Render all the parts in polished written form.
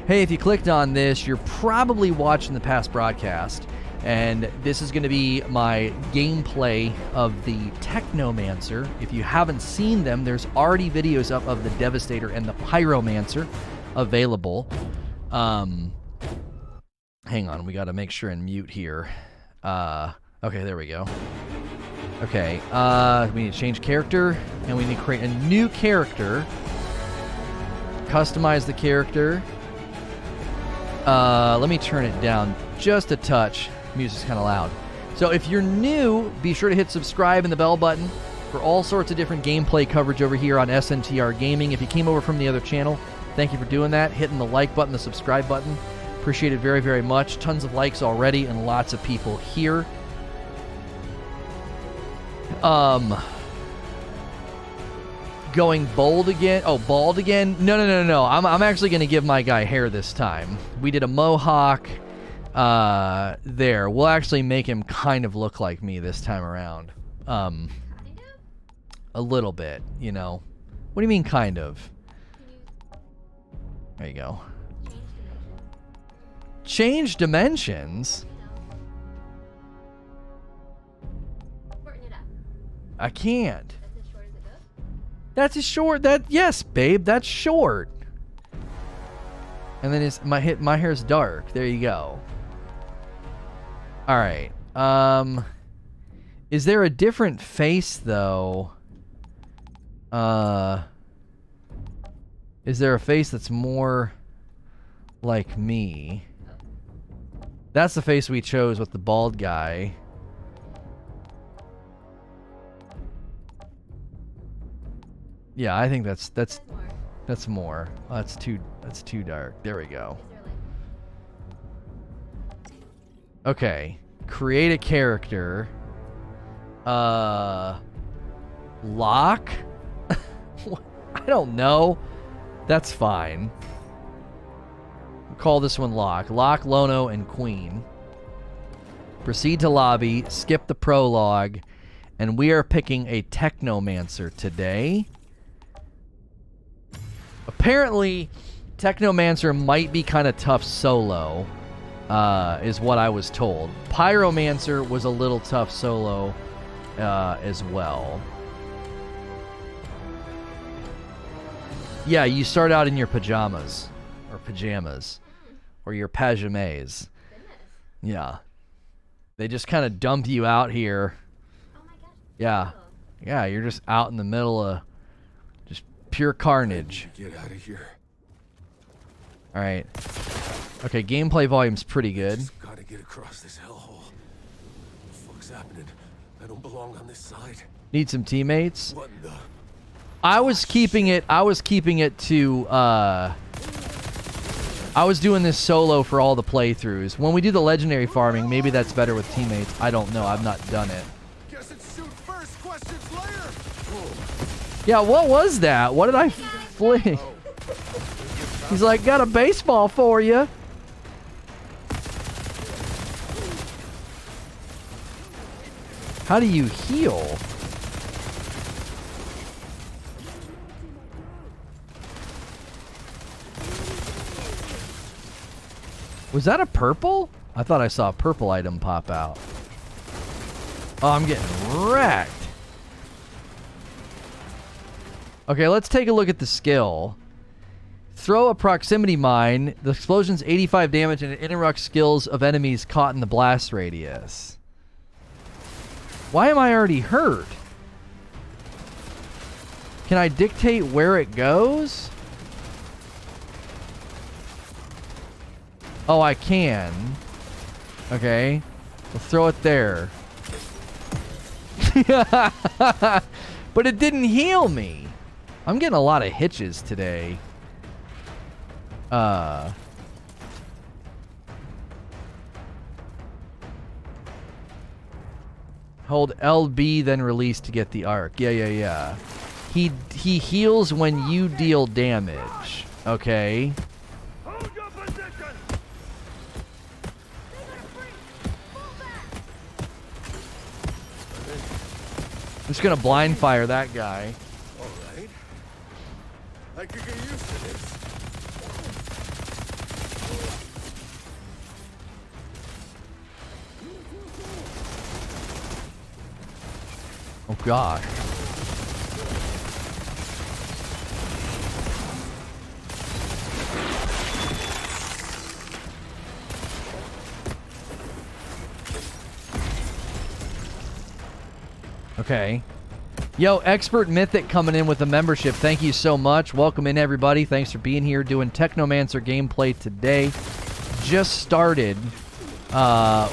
Hey, if you clicked on this, you're probably watching the past broadcast, and this is going to be my gameplay of the Technomancer. If you haven't seen them, there's already videos up of the Devastator and the Pyromancer available. Hang on, we got to make sure and mute here. Okay, there we go. Okay, we need to change character, and we need to create a new character. Customize the character. Let me turn it down just a touch. Music's kind of loud. So if you're new, be sure to hit subscribe and the bell button for all sorts of different gameplay coverage over here on SNTR Gaming. If you came over from the other channel, thank you for doing that. Hitting the like button, the subscribe button. Appreciate it very, very much. Tons of likes already and lots of people here. Going bold again. Oh, bald again? No. I'm actually going to give my guy hair this time. We did a mohawk there. We'll actually make him kind of look like me this time around. A little bit, you know. What do you mean, kind of? There you go. Change dimensions? I can't. That's as short. Yes, babe. That's short. And then my hair's dark. There you go. All right. Is there a different face though? Is there a face that's more like me? That's the face we chose with the bald guy. Yeah, I think that's more. Oh, that's too dark. There we go. Okay. Create a character. Lock? I don't know. That's fine. We'll call this one Lock. Lock, Lono, and Queen. Proceed to lobby. Skip the prologue. And we are picking a Technomancer today. Apparently, Technomancer might be kind of tough solo, is what I was told. Pyromancer was a little tough solo as well. Yeah, you start out in your pajamas, or your pajamas. Yeah. They just kind of dump you out here. Oh my gosh. Yeah. Yeah, you're just out in the middle of pure carnage. Get out of here. All right. Okay, gameplay volume's pretty good. Just gotta get across this hellhole. What the fuck's happening? I don't belong on this side. Need some teammates. What the? I was keeping it to I was doing this solo for all the playthroughs. When we do the legendary farming, maybe that's better with teammates. I don't know. I've not done it. Guess it's shoot first, questions later. Yeah, what was that? What did I fling? He's like, got a baseball for you. How do you heal? Was that a purple? I thought I saw a purple item pop out. Oh, I'm getting wrecked. Okay, let's take a look at the skill. Throw a proximity mine. The explosion's 85 damage and it interrupts skills of enemies caught in the blast radius. Why am I already hurt? Can I dictate where it goes? Oh, I can. Okay. We'll throw it there. But it didn't heal me. I'm getting a lot of hitches today. Hold LB, then release to get the arc. Yeah. He heals when you deal damage. Okay. Hold your position. I'm just gonna blind fire that guy. All right. I could get used to this. Oh, gosh. Okay. Yo, Expert Mythic coming in with a membership. Thank you so much. Welcome in, everybody. Thanks for being here doing Technomancer gameplay today. Just started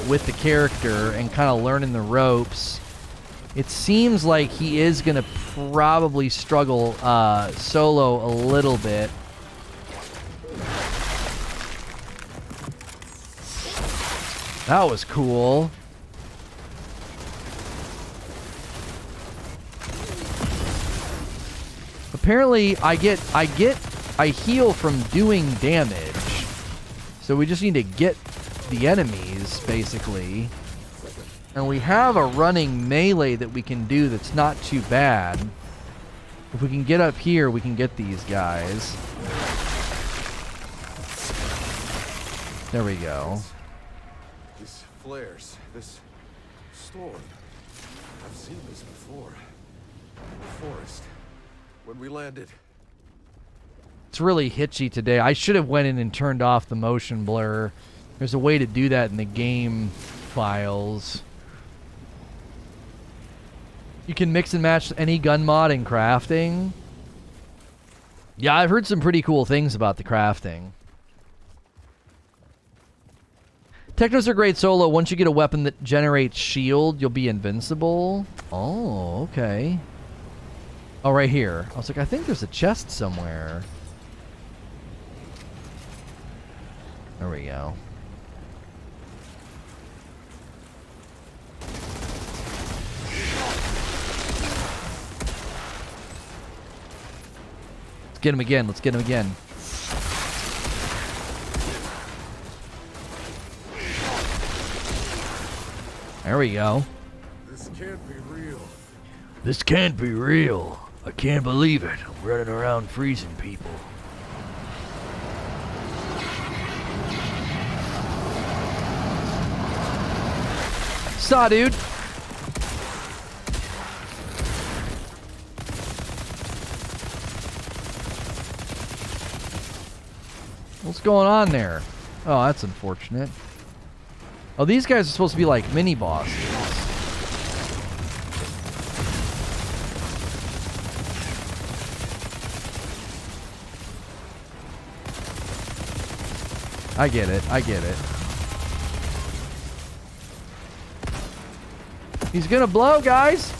with the character and kind of learning the ropes. It seems like he is going to probably struggle solo a little bit. That was cool. Apparently, I heal from doing damage. So we just need to get the enemies, basically. And we have a running melee that we can do that's not too bad. If we can get up here, we can get these guys. There we go. These flares, this storm. I've seen this before. The forest. When we landed. It's really hitchy today. I should have went in and turned off the motion blur. There's a way to do that in the game files. You can mix and match any gun mod in crafting. Yeah, I've heard some pretty cool things about the crafting. Technos are great solo. Once you get a weapon that generates shield, you'll be invincible. Oh, okay. Oh, right here. I was like, I think there's a chest somewhere. There we go. Let's get him again. Let's get him again. There we go. This can't be real. This can't be real. I can't believe it. I'm running around freezing people. Saw, dude. What's going on there? Oh, that's unfortunate. Oh, these guys are supposed to be like mini bosses. I get it. I get it. He's gonna blow, guys.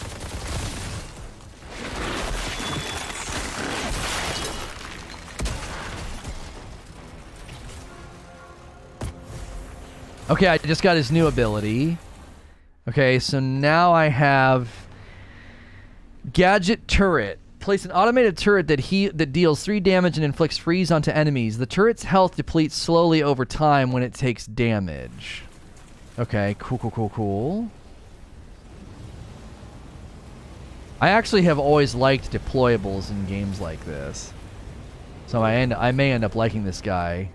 Okay, I just got his new ability. Okay, so now I have Gadget Turret. Place an automated turret that deals 3 damage and inflicts freeze onto enemies. The turret's health depletes slowly over time when it takes damage. Okay, cool, cool, cool, cool. I actually have always liked deployables in games like this. So I may end up liking this guy.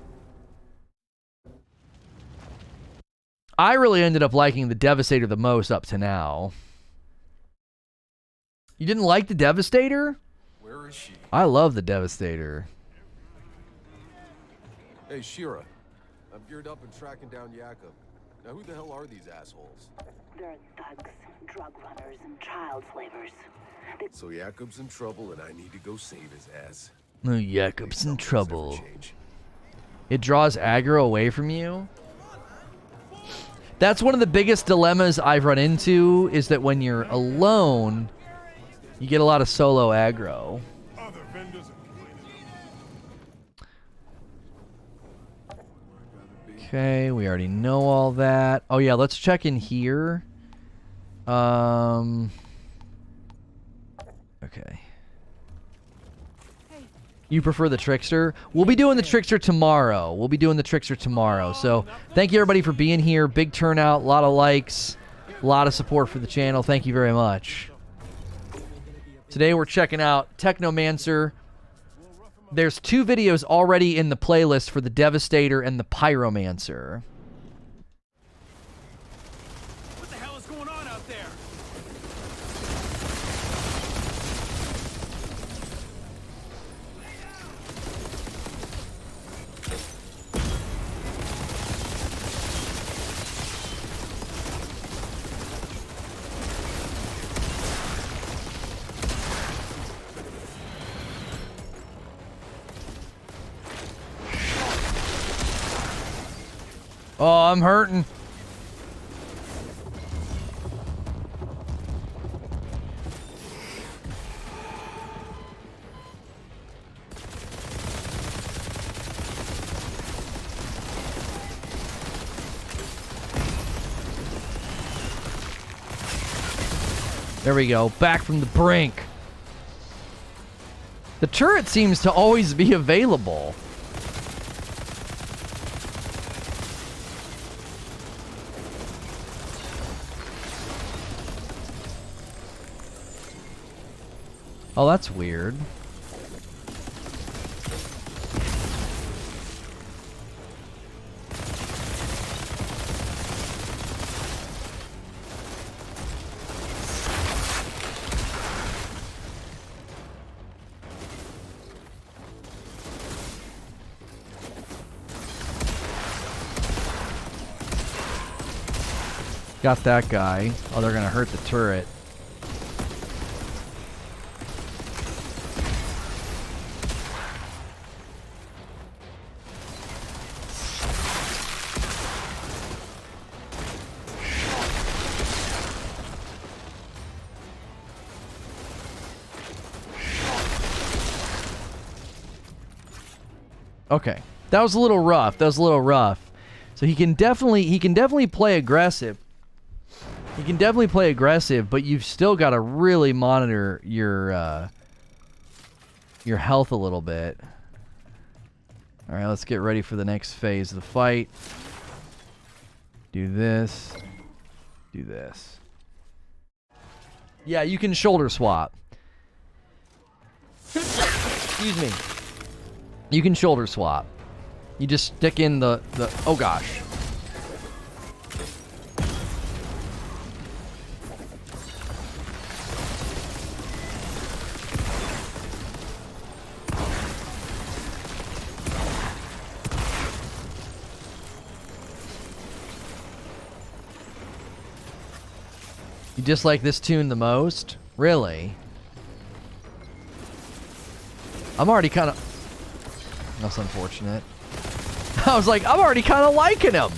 I really ended up liking the Devastator the most up to now. You didn't like the Devastator? Where is she? I love the Devastator. Hey, Shira. I'm geared up and tracking down Jakob. Now, who the hell are these assholes? They're thugs, drug runners, and child slavers. So Jakob's in trouble, and I need to go save his ass. Oh, Jakob's in trouble. It draws aggro away from you? That's one of the biggest dilemmas I've run into, is that when you're alone, you get a lot of solo aggro. Okay, we already know all that. Oh yeah, let's check in here. Okay. You prefer the Trickster? We'll be doing the Trickster tomorrow. So thank you everybody for being here. Big turnout, a lot of likes, a lot of support for the channel. Thank you very much. Today we're checking out Technomancer. There's 2 videos already in the playlist for the Devastator and the Pyromancer. What the hell is going on out there? Oh, I'm hurting. There we go. Back from the brink. The turret seems to always be available. Oh, that's weird. Got that guy. Oh, they're gonna hurt the turret. Okay, that was a little rough. That was a little rough. So he can definitely play aggressive. He can definitely play aggressive, but you've still got to really monitor your health a little bit. All right, let's get ready for the next phase of the fight. Do this. Do this. Yeah, you can shoulder swap. Excuse me. You can shoulder swap. You just stick in the oh gosh. You dislike this tune the most? Really? I'm already kind of... That's unfortunate. I was like, I'm already kind of liking him.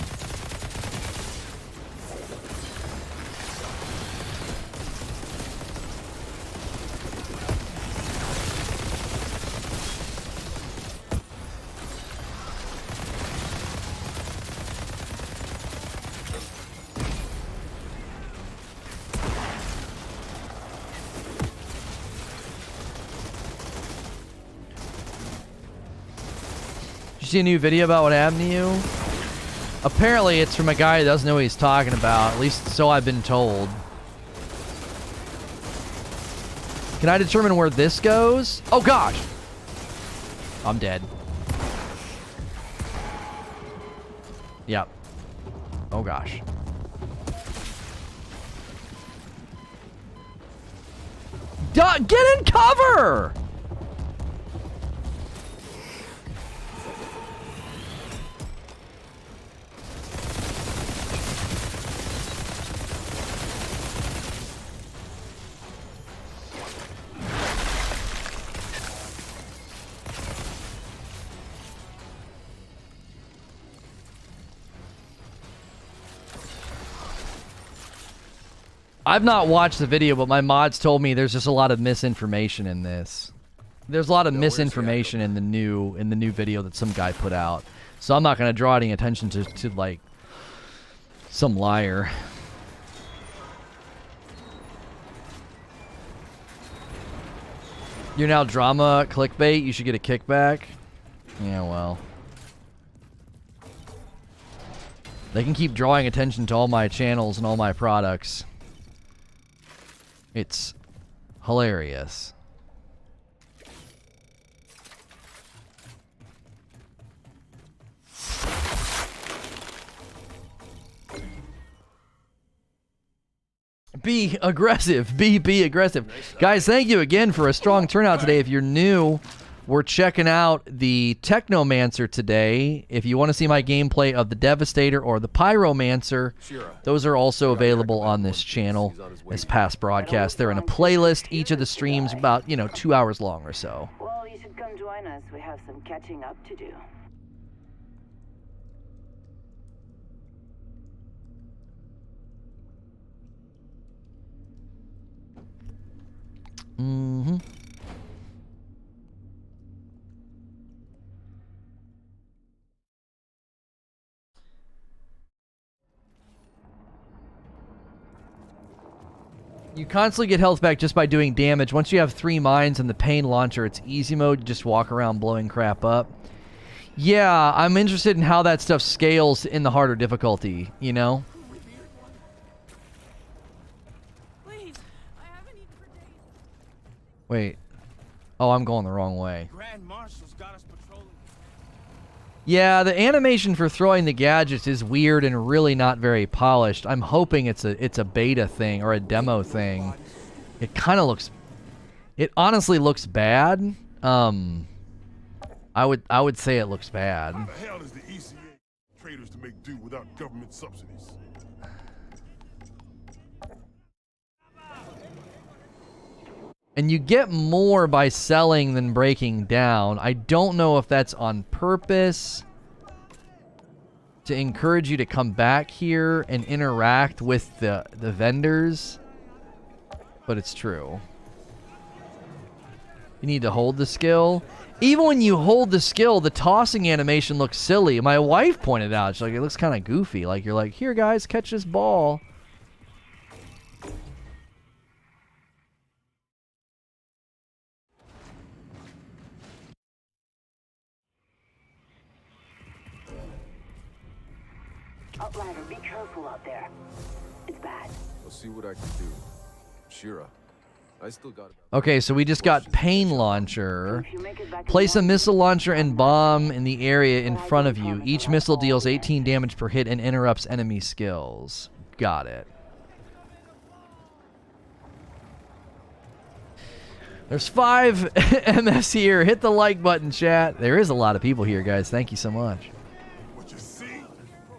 You see a new video about what happened to you? Apparently it's from a guy who doesn't know what he's talking about. At least so I've been told. Can I determine where this goes? Oh gosh! I'm dead. Yep. Oh gosh. Get in cover! I've not watched the video, but my mods told me there's just a lot of misinformation in this. There's a lot of misinformation in the new video that some guy put out. So I'm not going to draw any attention to like some liar. You're now drama clickbait. You should get a kickback. Yeah, well. They can keep drawing attention to all my channels and all my products. It's hilarious. Be aggressive. Be aggressive. Guys, thank you again for a strong turnout today. If you're new, we're checking out the Technomancer today. If you want to see my gameplay of the Devastator or the Pyromancer, those are also available on this channel as past broadcasts. They're in a playlist. Each of the streams about, 2 hours long or so. Well, you should come join us. We have some catching up to do. Mm-hmm. You constantly get health back just by doing damage. Once you have 3 mines and the pain launcher, it's easy mode. You just walk around blowing crap up. Yeah, I'm interested in how that stuff scales in the harder difficulty, you know? Please, I haven't eaten for days. Wait. Oh, I'm going the wrong way. Grand Marshal's got us patrolling. Yeah, the animation for throwing the gadgets is weird and really not very polished. I'm hoping it's a beta thing or a demo thing. It kind of looks... It honestly looks bad. I would say it looks bad. How the hell is the ECA traders to make do without government subsidies? And you get more by selling than breaking down. I don't know if that's on purpose to encourage you to come back here and interact with the vendors, but it's true. You need to hold the skill. Even when you hold the skill, the tossing animation looks silly. My wife pointed out, she's like, it looks kind of goofy. Like, you're like, here, guys, catch this ball. Outrider, be careful out there. It's bad. I'll see what I can do. Shira, I still got it. Okay, so we just got pain launcher. If you make it back to Place a one- missile launcher and bomb in the area in front of you. Each missile deals 18 damage per hit and interrupts enemy skills. Got it. There's 5 MS here. Hit the like button, chat. There is a lot of people here, guys. Thank you so much. What you see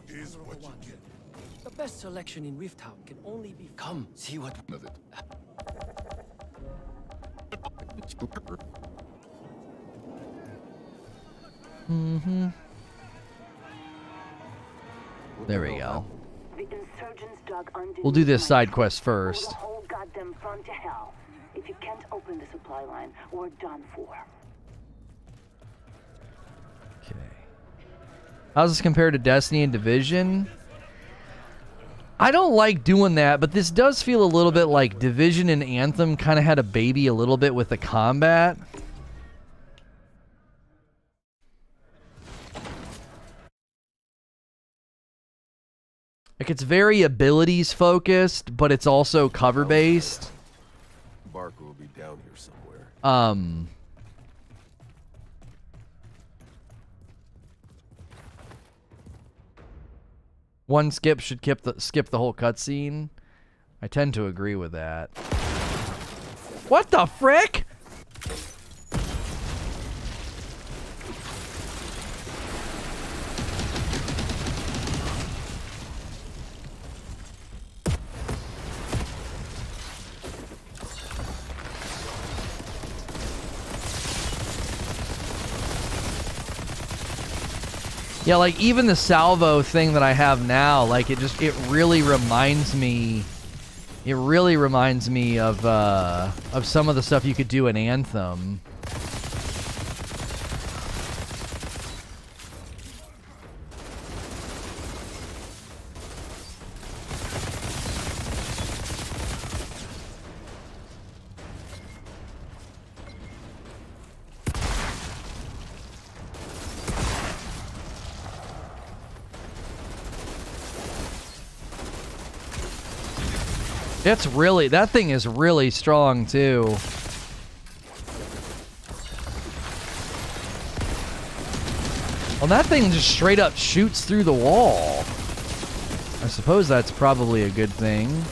is what you get. The best selection in Rift Town can only be. Come, see what Of it. Mm-hmm. There we go. The insurgents dug underneath We'll do this my side truck. quest Pull first. the whole goddamn front to hell. If you can't open the supply line, we're done for. Okay. How's this compared to Destiny and Division? I don't like doing that, but this does feel a little bit like Division and Anthem kind of had a baby a little bit with the combat. Like, it's very abilities focused, but it's also cover based. Barker will be down here somewhere. One skip should skip the whole cutscene. I tend to agree with that. What the frick? Yeah, like even the salvo thing that I have now, like it really reminds me of some of the stuff you could do in Anthem. That thing is really strong too. Well, that thing just straight up shoots through the wall. I suppose that's probably a good thing.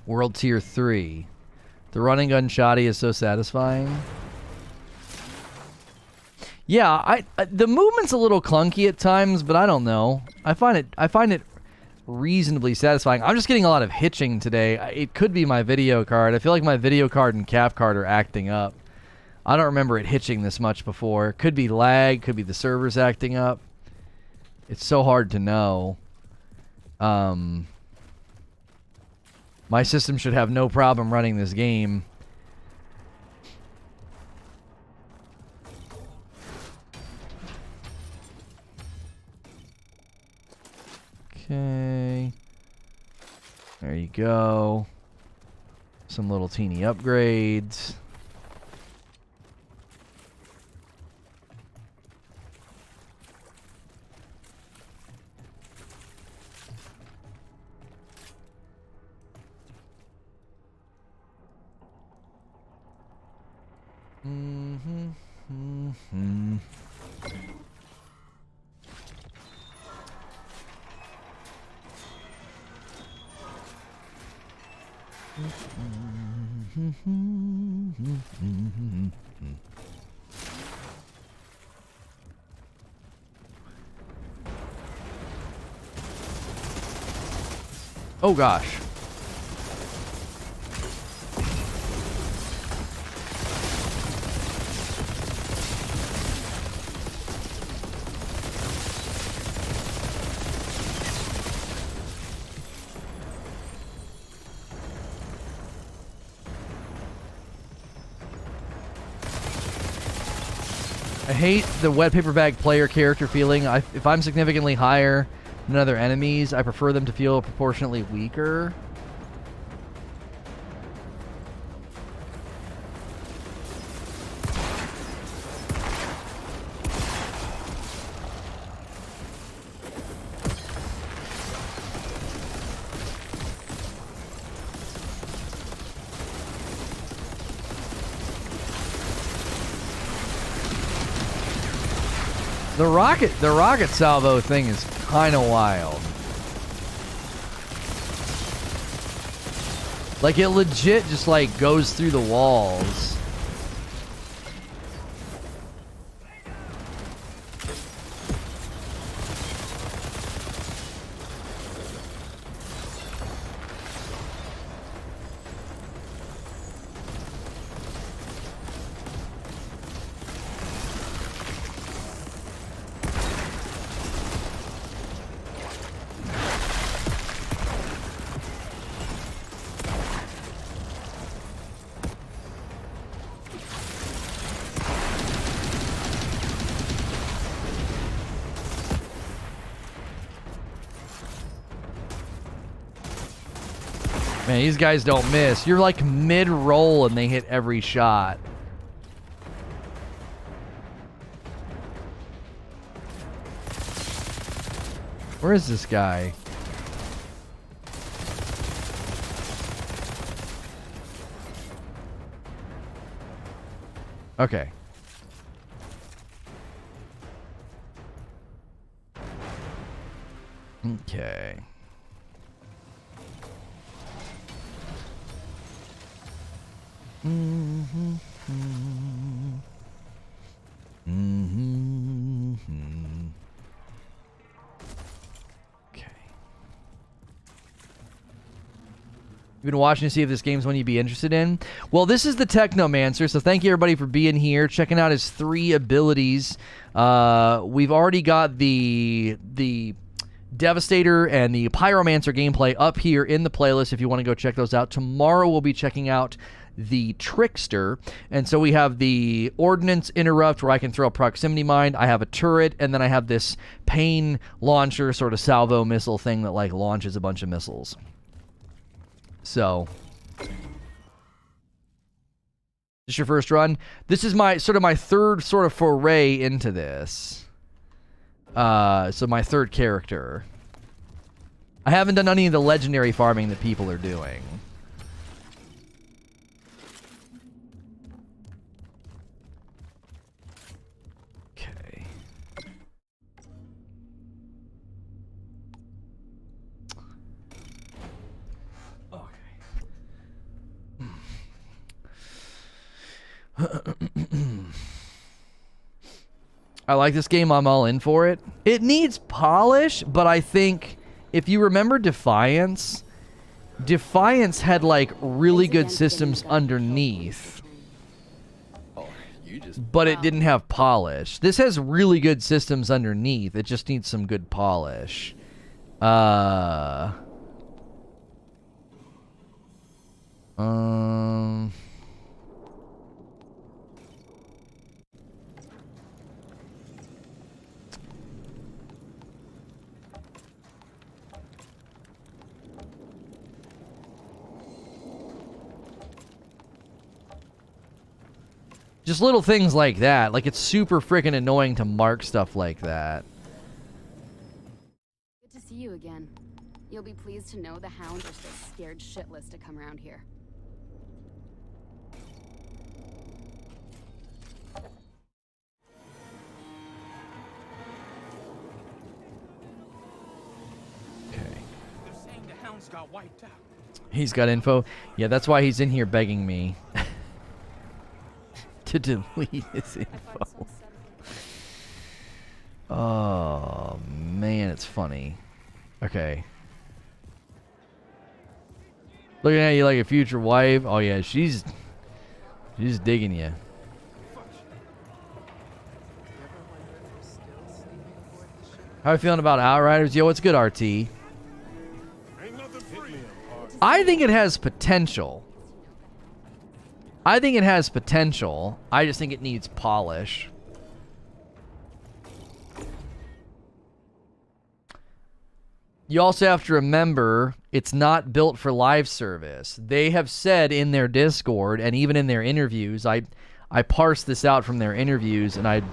World Tier 3. The running gun shoddy is so satisfying. Yeah, the movement's a little clunky at times, but I don't know. I find it reasonably satisfying. I'm just getting a lot of hitching today. It could be my video card. I feel like my video card and cap card are acting up. I don't remember it hitching this much before. Could be lag, could be the servers acting up. It's so hard to know. My system should have no problem running this game. Okay. There you go. Some little teeny upgrades. Oh gosh. I hate the wet paper bag player character feeling. If I'm significantly higher than other enemies, I prefer them to feel proportionately weaker. The rocket salvo thing is kind of wild. Like, it legit just, like, goes through the walls. Man, these guys don't miss. You're like mid-roll and they hit every shot. Where is this guy? Okay. Okay. Okay. You've been watching to see if this game's one you'd be interested in. Well, this is the Technomancer, so thank you everybody for being here, checking out his 3 abilities. We've already got the Devastator and the Pyromancer gameplay up here in the playlist if you want to go check those out. Tomorrow we'll be checking out the Trickster, and so we have the Ordnance Interrupt where I can throw a proximity mine. I have a turret, and then I have this pain launcher sort of salvo missile thing that like launches a bunch of missiles. So, this your first run? This is my third sort of foray into this. So my third character. I haven't done any of the legendary farming that people are doing. Okay. Okay. I like this game. I'm all in for it. It needs polish, but I think if you remember Defiance had like really good systems underneath, but it didn't have polish. This has really good systems underneath. It just needs some good polish. Just little things like that. Like, it's super freaking annoying to mark stuff like that. Good to see you again. You'll be pleased to know the hounds are still scared shitless to come around here. Okay. They're saying the hounds got wiped out. He's got info. Yeah, that's why he's in here begging me to delete his info. Oh, man, it's funny. Okay. Looking at you like a future wife. Oh, yeah, she's digging you. How are you feeling about Outriders? Yo, it's good, RT. Ain't nothing free. I think it has potential. I just think it needs polish. You also have to remember, it's not built for live service. They have said in their Discord, and even in their interviews, I parsed this out from their interviews, and I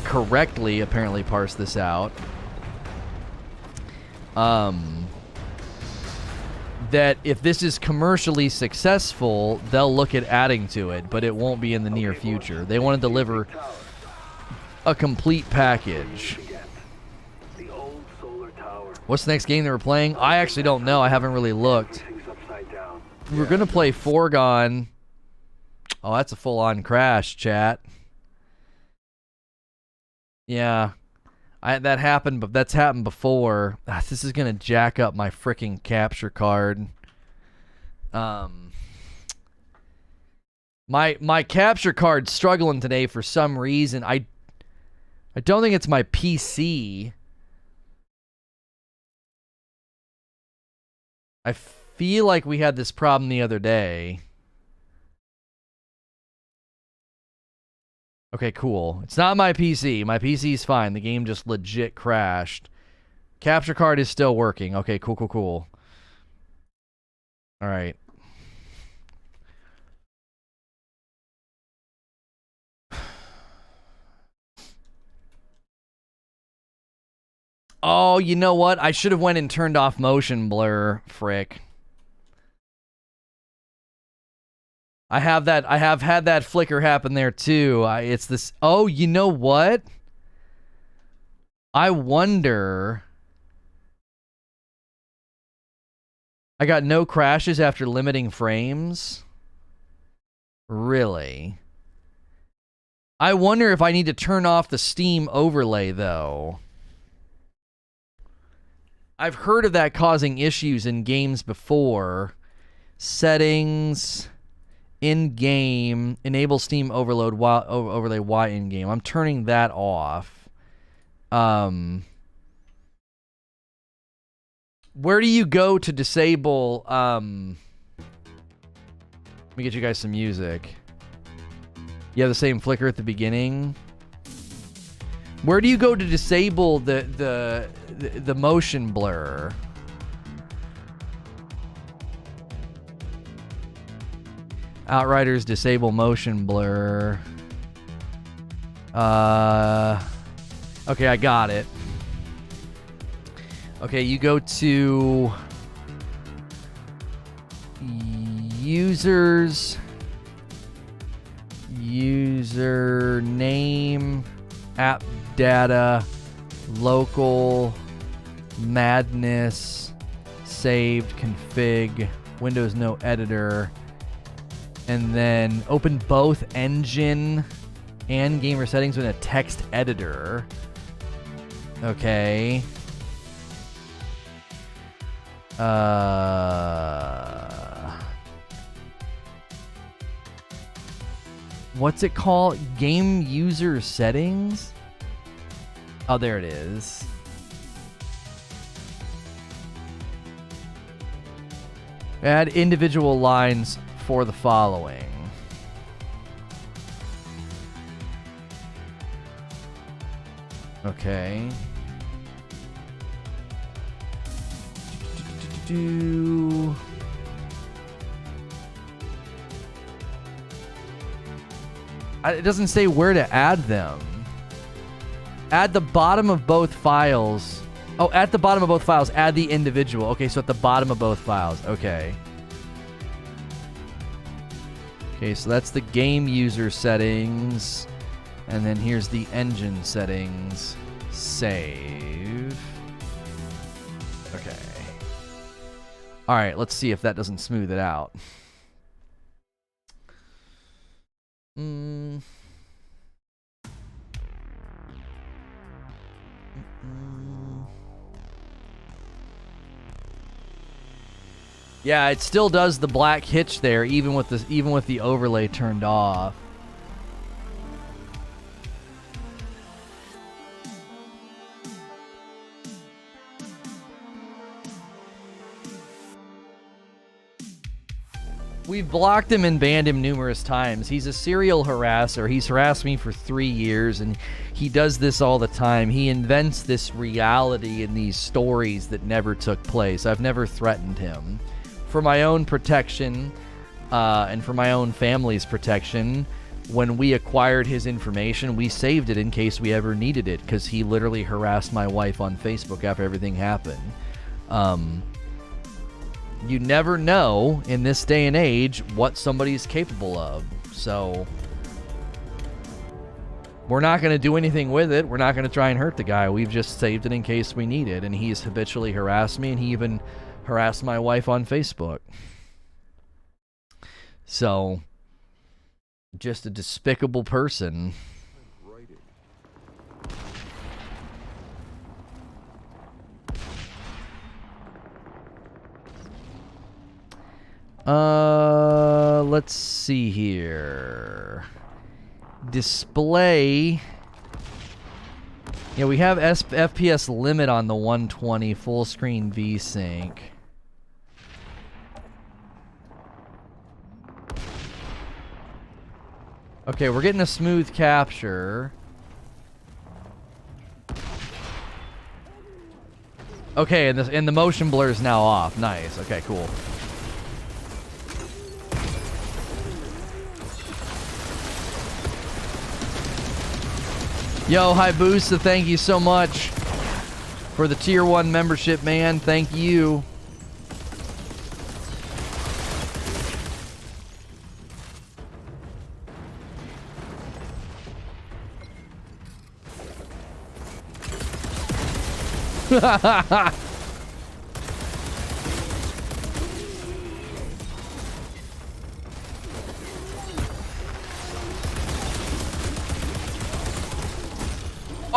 correctly, apparently, parsed this out. That if this is commercially successful, they'll look at adding to it, but it won't be in the near future. They want to deliver a complete package. What's the next game they were playing? I actually don't know. I haven't really looked. We're going to play Foregone. Oh, that's a full-on crash, chat. Yeah. That happened, but that's happened before. This is going to jack up my freaking capture card. My capture card's struggling today for some reason. I don't think it's my PC. I feel like we had this problem the other day. Okay, cool. It's not my PC. My PC's fine. The game just legit crashed. Capture card is still working. Okay, cool. All right. Oh, you know what? I should have went and turned off motion blur, frick. I have had that flicker happen there too. It's this. Oh, you know what? I wonder. I got no crashes after limiting frames. Really? I wonder if I need to turn off the Steam overlay though. I've heard of that causing issues in games before. Settings. In-game, enable Steam overlay while in-game. I'm turning that off. Where do you go to disable... Let me get you guys some music. You have the same flicker at the beginning. Where do you go to disable the motion blur? Outriders disable motion blur. Okay, I got it. Okay, you go to users, username, app data, local, madness, saved, config, Windows no editor. And then open both engine and gamer settings in a text editor. Okay. What's it called? Game user settings? Oh, there it is. Add individual lines for the following. Okay. It doesn't say where to add them. Add the bottom of both files. Oh, at the bottom of both files, add the individual. Okay, so at the bottom of both files. Okay. Okay, so that's the game user settings. And then here's the engine settings. Save. Okay. All right, let's see if that doesn't smooth it out. Yeah, it still does the black hitch there, even with the overlay turned off. We've blocked him and banned him numerous times. He's a serial harasser. He's harassed me for 3 years, and he does this all the time. He invents this reality and these stories that never took place. I've never threatened him. For my own protection, and for my own family's protection, when we acquired his information, we saved it in case we ever needed it, because he literally harassed my wife on Facebook after everything happened. You never know in this day and age what somebody's capable of. So we're not going to do anything with it. We're not going to try and hurt the guy. We've just saved it in case we need it. And he's habitually harassed me, and he even harassed my wife on Facebook. So just a despicable person. Let's see here. Display. Yeah, we have FPS limit on the 120 full screen VSync. Okay, we're getting a smooth capture. Okay, and the motion blur is now off. Nice. Okay, cool. Yo, Hayabusa, thank you so much for the Tier 1 membership, man. Thank you.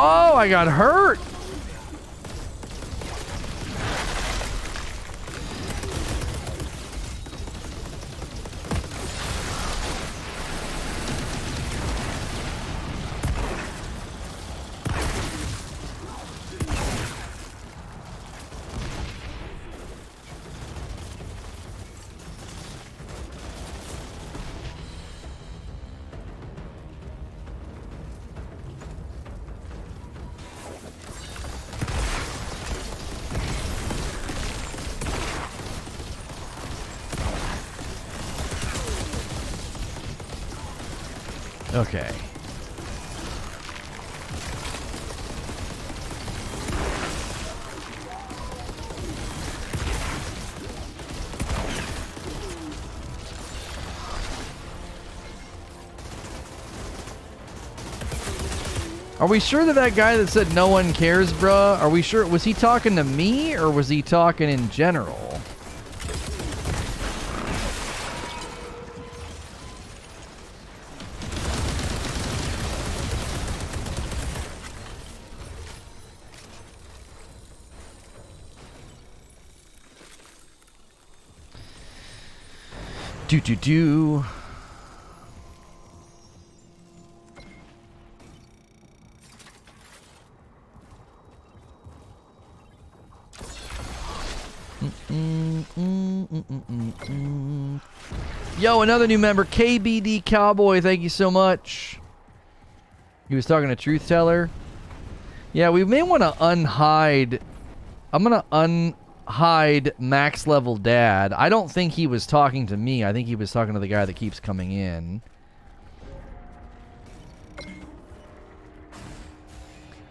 Oh, I got hurt. Okay. Are we sure that guy that said no one cares, bruh? Are we sure? Was he talking to me or was he talking in general? Do do do. Yo, another new member, KBD Cowboy. Thank you so much. He was talking to Truth Teller. Yeah, we may want to unhide. I'm gonna unhide max level dad. I don't think he was talking to me. I think he was talking to the guy that keeps coming in.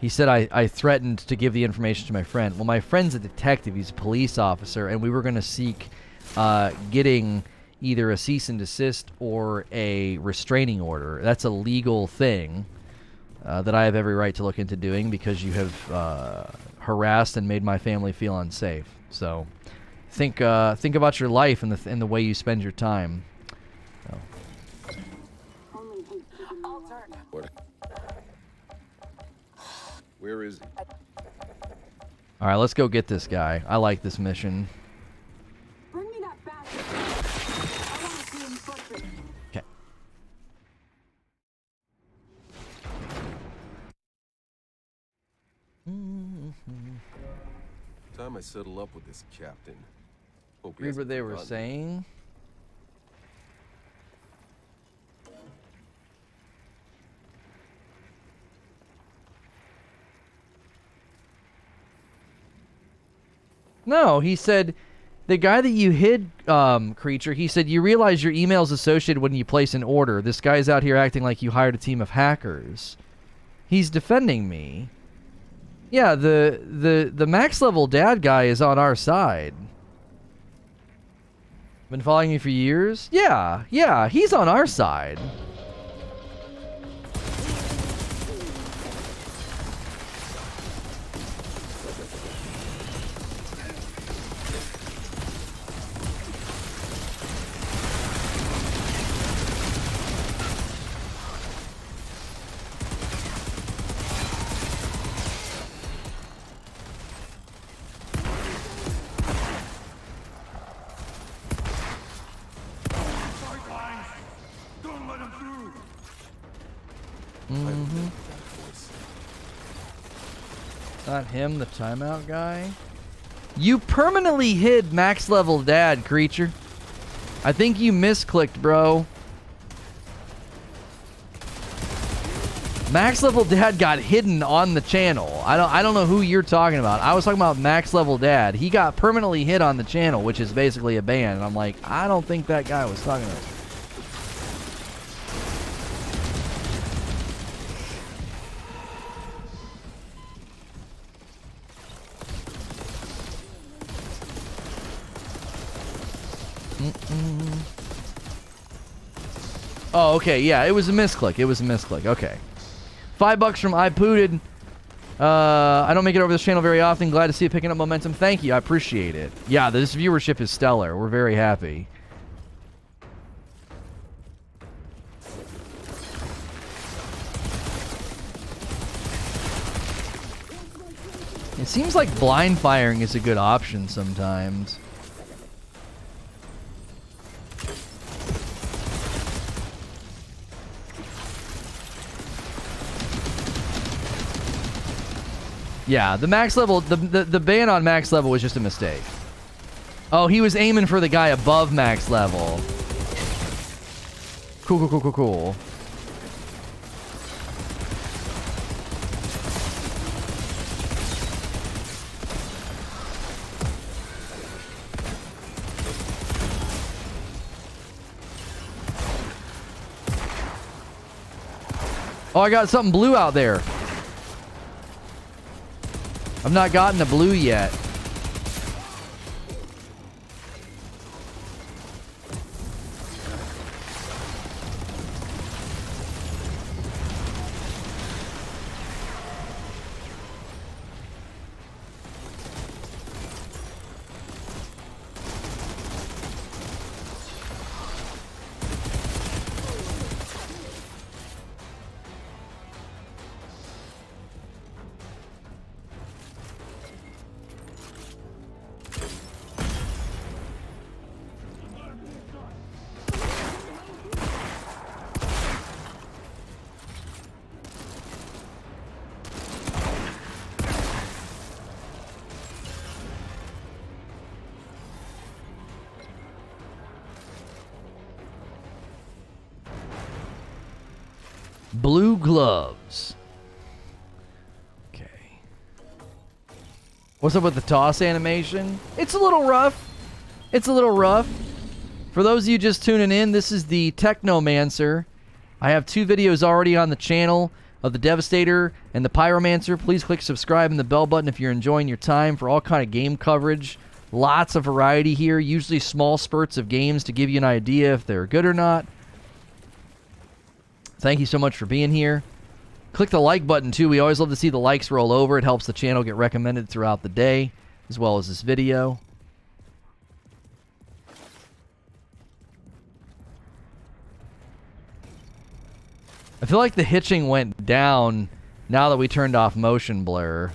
He said I threatened to give the information to my friend. Well, my friend's a detective. He's a police officer, and we were going to seek getting either a cease and desist or a restraining order. That's a legal thing that I have every right to look into doing because you have harassed and made my family feel unsafe. So think about your life and the way you spend your time. So. Where is he? All right, let's go get this guy. I like this mission. Bring me that bastard. I want to see him butchered. Okay. Time I settle up with this captain. Hope he Read what hasn't they were forgotten. saying. No, he said, the guy that you hid, Creature, he said, you realize your email's associated when you place an order. This guy's out here acting like you hired a team of hackers. He's defending me. Yeah, the max level dad guy is on our side. Been following you for years? Yeah, he's on our side. Not him, the timeout guy. You permanently hid max level dad, Creature. I think you misclicked, bro. Max level dad got hidden on the channel. I don't know who you're talking about. I was talking about max level dad. He got permanently hid on the channel, which is basically a ban. And I'm like, I don't think that guy was talking about. Oh, okay, yeah, it was a misclick. It was a misclick. Okay. $5 from I Pooted. I don't make it over this channel very often. Glad to see it picking up momentum. Thank you. I appreciate it. Yeah, this viewership is stellar. We're very happy. It seems like blind firing is a good option sometimes. Yeah, the max level, the ban on max level was just a mistake. Oh, he was aiming for the guy above max level. Cool. Oh, I got something blue out there. I've not gotten a blue yet. Blue gloves. Okay. What's up with the toss animation? It's a little rough. It's a little rough. For those of you just tuning in, this is the Technomancer. I have 2 videos already on the channel of the Devastator and the Pyromancer. Please click subscribe and the bell button if you're enjoying your time for all kind of game coverage. Lots of variety here, usually small spurts of games to give you an idea if they're good or not. Thank you so much for being here. Click the like button too. We always love to see the likes roll over. It helps the channel get recommended throughout the day, as well as this video. I feel like the hitching went down now that we turned off motion blur.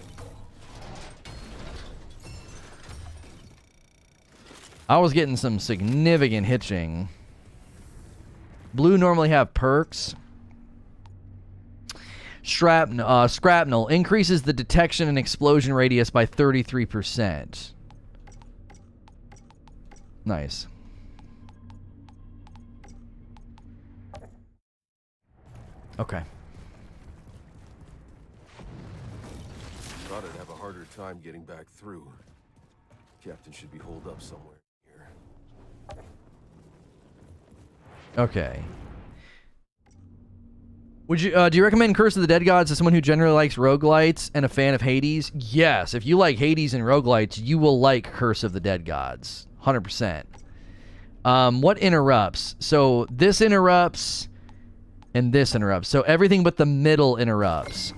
I was getting some significant hitching. Blue normally have perks. Shrapnel increases the detection and explosion radius by 33%. Nice. Okay. Thought I'd have a harder time getting back through. Captain should be holed up somewhere here. Okay. Would you do you recommend Curse of the Dead Gods to someone who generally likes roguelites and a fan of Hades? Yes, if you like Hades and roguelites, you will like Curse of the Dead Gods. 100%. What interrupts? So this interrupts and this interrupts. So everything but the middle interrupts.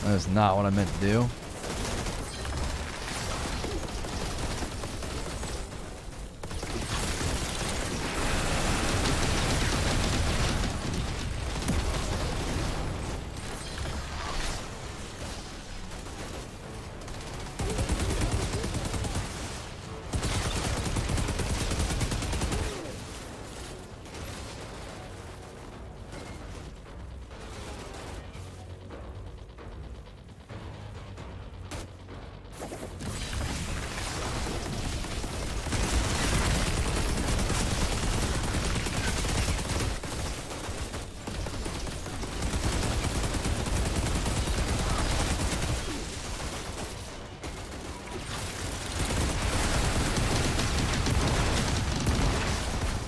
That's not what I meant to do.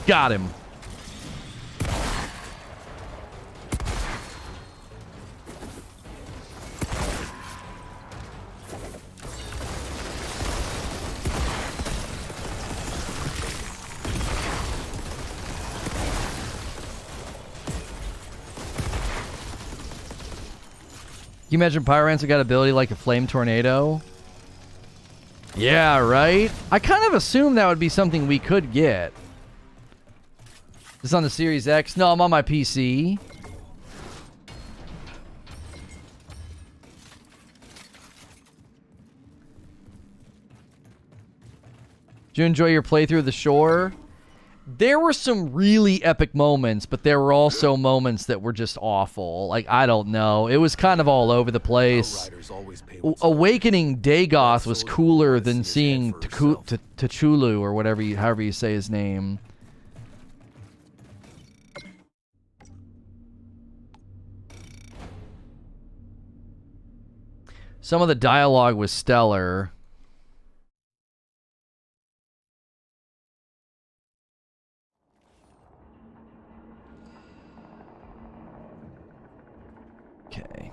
Got him. Can you imagine Pyromancer got ability like a flame tornado? Yeah, right? I kind of assumed that would be something we could get. This is on the Series X? No, I'm on my PC. Did you enjoy your playthrough of The Shore? There were some really epic moments, but there were also moments that were just awful. Like, I don't know. It was kind of all over the place. Awakening Dagoth was cooler than seeing T'Chulu or whatever however you say his name. Some of the dialogue was stellar. Okay.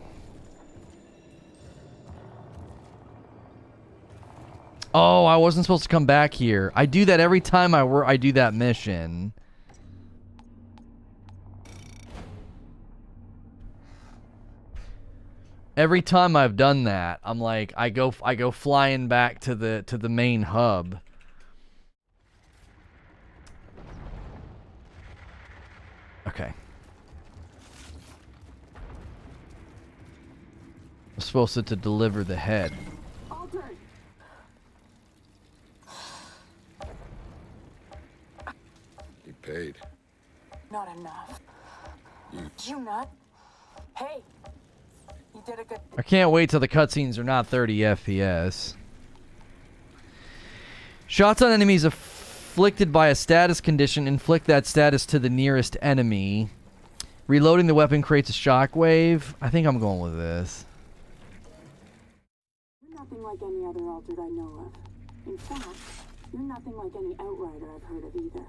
Oh, I wasn't supposed to come back here. I do that every time I do that mission. Every time I've done that, I'm like, I go flying back to the main hub. Okay. I'm supposed to deliver the head. Did you not? Hey, you did a good. I can't wait till the cutscenes are not 30 FPS. Shots on enemies afflicted by a status condition inflict that status to the nearest enemy. Reloading the weapon creates a shockwave. I think I'm going with this. You're nothing like any other altered I know of. In fact, you're nothing like any Outrider I've heard of either.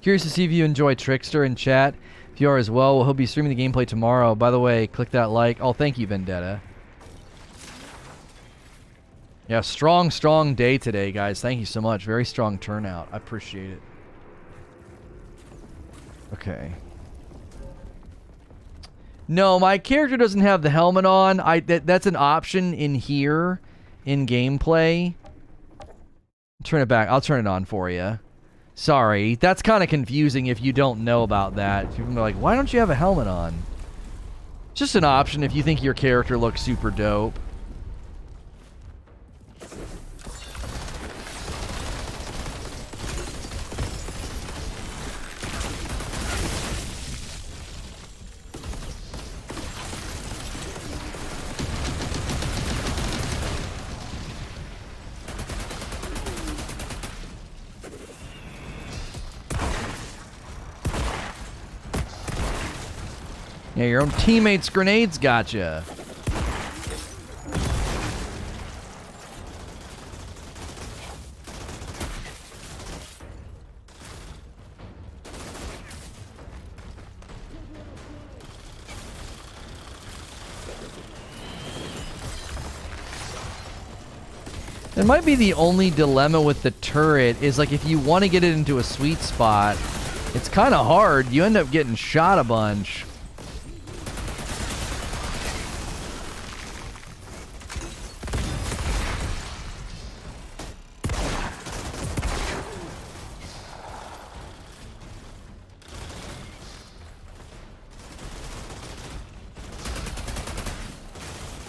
Curious to see if you enjoy Trickster in chat. If you are as well, we'll hope you streaming the gameplay tomorrow. By the way, click that like. Oh, thank you, Vendetta. Yeah, strong day today, guys. Thank you so much. Very strong turnout. I appreciate it. Okay. No, my character doesn't have the helmet on. That's an option in here, in gameplay. Turn it back. I'll turn it on for you. Sorry, that's kind of confusing if you don't know about that. People are like, why don't you have a helmet on? Just an option if you think your character looks super dope. Yeah, your own teammates' grenades gotcha. That might be the only dilemma with the turret, is like if you want to get it into a sweet spot, it's kind of hard. You end up getting shot a bunch.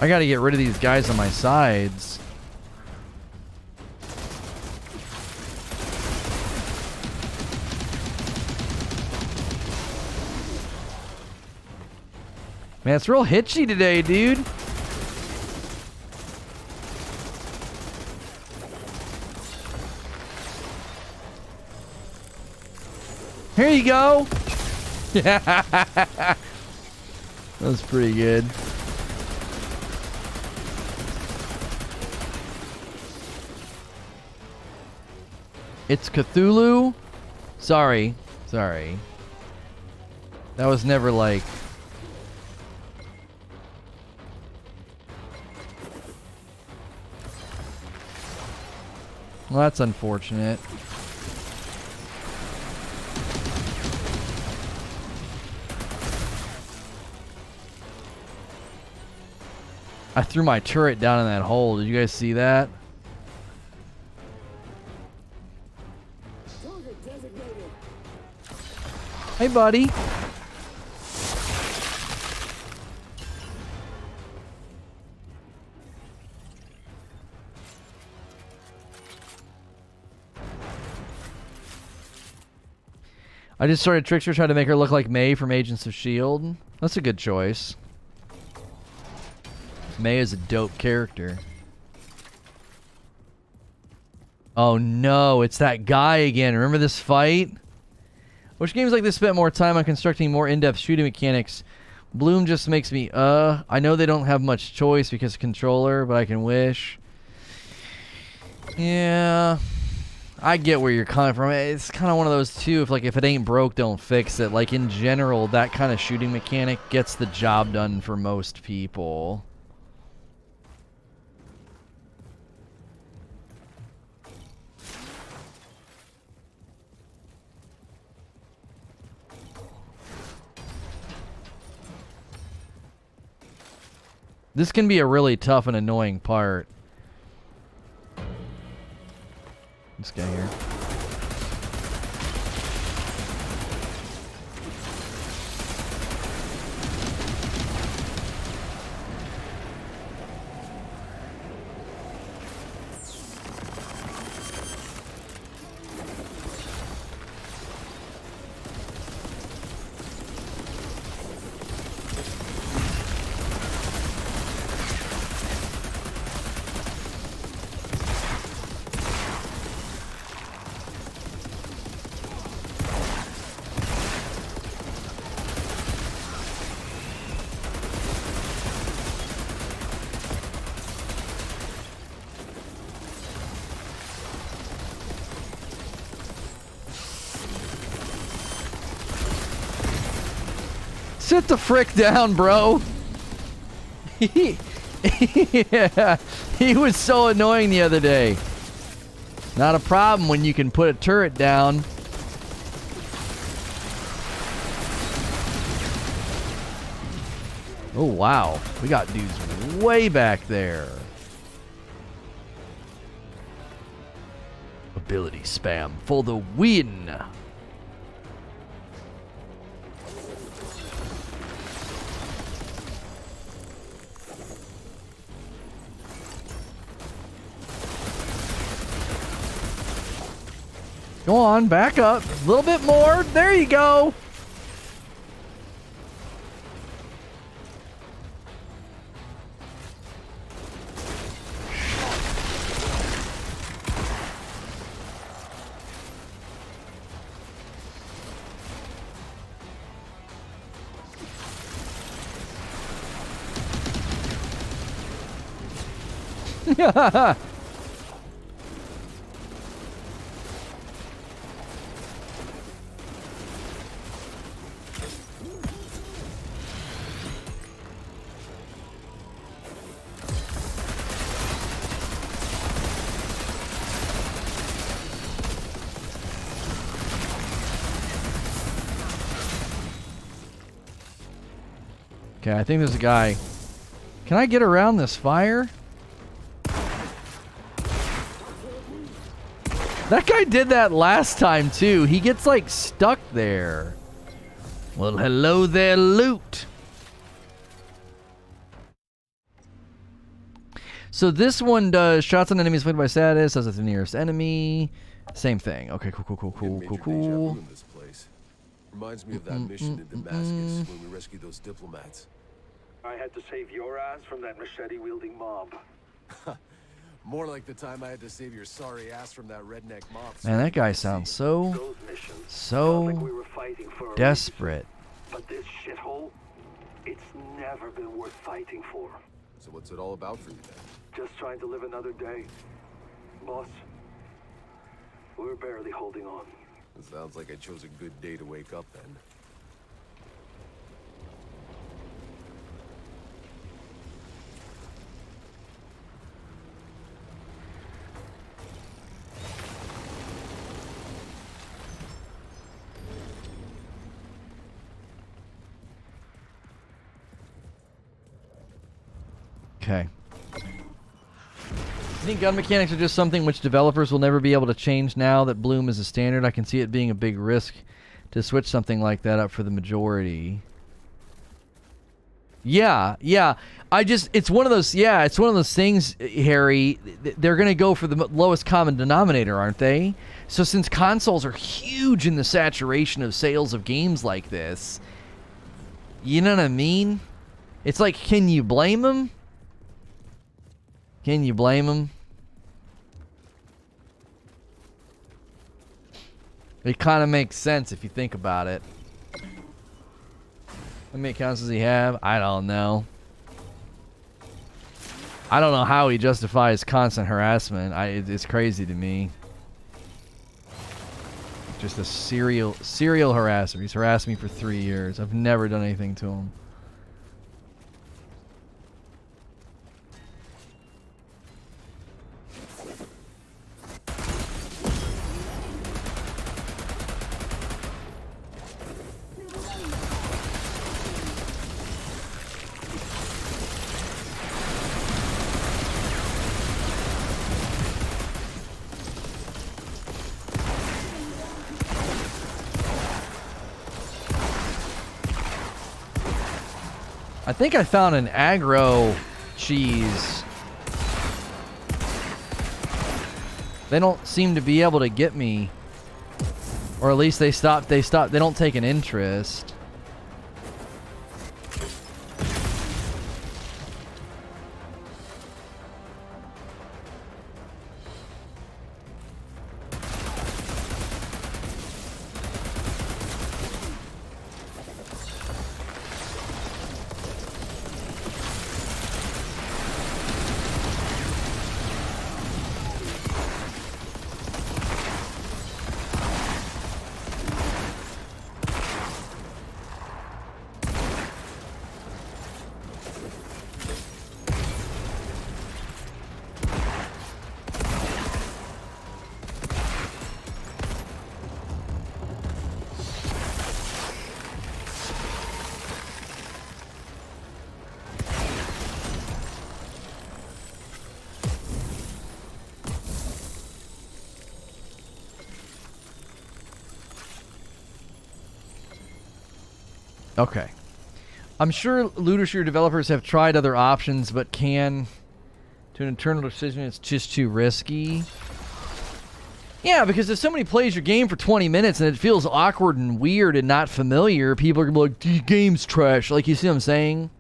I gotta get rid of these guys on my sides. Man, it's real hitchy today, dude. Here you go. Yeah. That was pretty good. It's Cthulhu? Sorry. That was never like... Well, that's unfortunate. I threw my turret down in that hole. Did you guys see that? Hey, buddy. I just started Trickster, trying to make her look like May from Agents of S.H.I.E.L.D. That's a good choice. May is a dope character. Oh no, it's that guy again. Remember this fight? Which games like this spent more time on constructing more in-depth shooting mechanics? Bloom just makes me, I know they don't have much choice because of controller, but I can wish. Yeah, I get where you're coming from. It's kind of one of those too, if it ain't broke, don't fix it. Like in general, that kind of shooting mechanic gets the job done for most people. This can be a really tough and annoying part. This guy here. Sit the frick down, bro. Yeah, he was so annoying the other day. Not a problem when you can put a turret down. Oh, wow. We got dudes way back there. Ability spam for the win. Go on, back up. A little bit more. There you go. Okay, I think there's a guy. Can I get around this fire? That guy did that last time too. He gets like stuck there. Well, hello there, loot. So this one does shots on enemies inflicted by status, as it's the nearest enemy. Same thing. Okay, cool. In this place. Reminds me of that mission in Damascus when we rescued those diplomats. I had to save your ass from that machete-wielding mob. More like the time I had to save your sorry ass from that redneck mob. Man, that guy sounds so Those missions sound like we were fighting for a desperate. reason. But this shithole, it's never been worth fighting for. So what's it all about for you then? Just trying to live another day. Boss, we're barely holding on. It sounds like I chose a good day to wake up then. Okay. I think gun mechanics are just something which developers will never be able to change now that Bloom is a standard. I can see it being a big risk to switch something like that up for the majority. Yeah. It's one of those things, Harry. They're going to go for the lowest common denominator, aren't they? So since consoles are huge in the saturation of sales of games like this, you know what I mean? It's like, can you blame them? Can you blame them? It kind of makes sense if you think about it. How many accounts does he have? I don't know. I don't know how he justifies constant harassment. It's crazy to me. Just a serial harasser. He's harassed me for 3 years. I've never done anything to him. I think I found an aggro cheese. They don't seem to be able to get me. Or at least they don't take an interest. Okay. I'm sure looter shooter developers have tried other options, but to an internal decision, it's just too risky. Yeah, because if somebody plays your game for 20 minutes and it feels awkward and weird and not familiar, people are going to be like, the game's trash. Like, you see what I'm saying?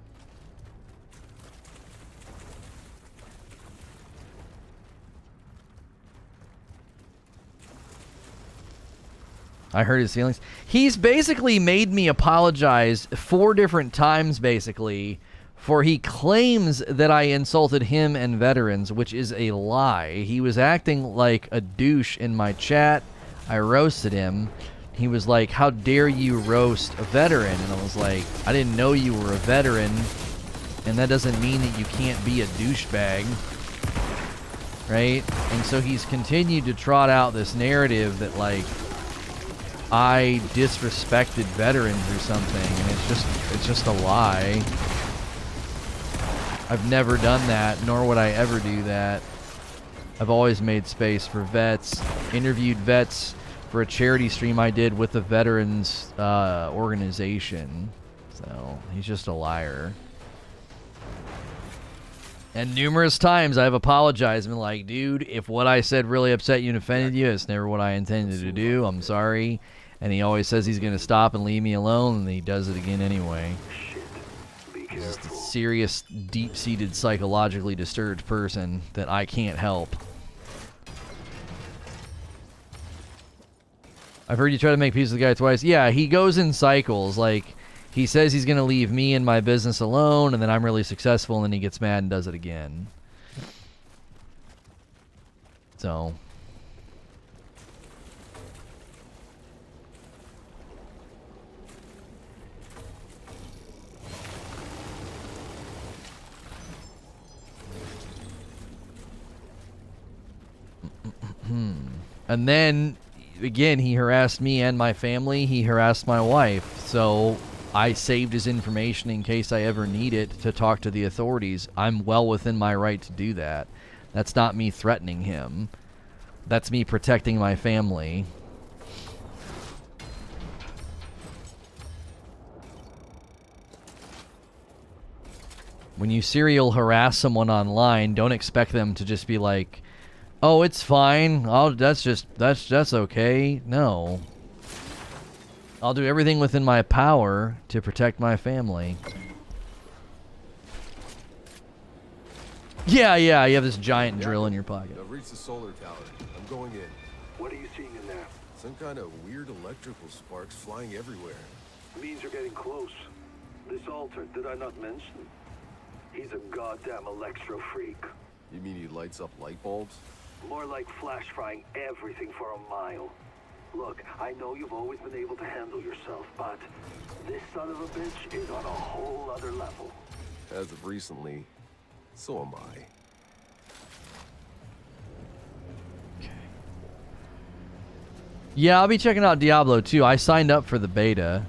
I hurt his feelings. He's basically made me apologize 4 different times, basically, for he claims that I insulted him and veterans, which is a lie. He was acting like a douche in my chat. I roasted him. He was like, how dare you roast a veteran? And I was like, I didn't know you were a veteran, and that doesn't mean that you can't be a douchebag. Right? And so he's continued to trot out this narrative that, like, I disrespected veterans or something, and it's just a lie. I've never done that, nor would I ever do that. I've always made space for vets, interviewed vets for a charity stream I did with the veterans organization. So he's just a liar. And numerous times I've apologized and been like, dude, if what I said really upset you and offended you, it's never what I intended to do. I'm sorry. And he always says he's going to stop and leave me alone, and he does it again anyway. He's just a serious, deep-seated, psychologically disturbed person that I can't help. I've heard you try to make peace with the guy twice. Yeah, he goes in cycles. Like, he says he's going to leave me and my business alone, and then I'm really successful, and then he gets mad and does it again. So... And then, again, he harassed me and my family. He harassed my wife. So I saved his information in case I ever need it to talk to the authorities. I'm well within my right to do that. That's not me threatening him. That's me protecting my family. When you serial harass someone online, don't expect them to just be like, oh, it's fine. That's okay. No. I'll do everything within my power to protect my family. Yeah, you have this giant drill in your pocket. I've reached the solar tower. I'm going in. What are you seeing in there? Some kind of weird electrical sparks flying everywhere. Means you're getting close. This altar, did I not mention? He's a goddamn Electro freak. You mean he lights up light bulbs? More like flash frying everything for a mile. Look, I know you've always been able to handle yourself, but this son of a bitch is on a whole other level. As of recently, so am I. Okay. Yeah, I'll be checking out Diablo 2. I signed up for the beta.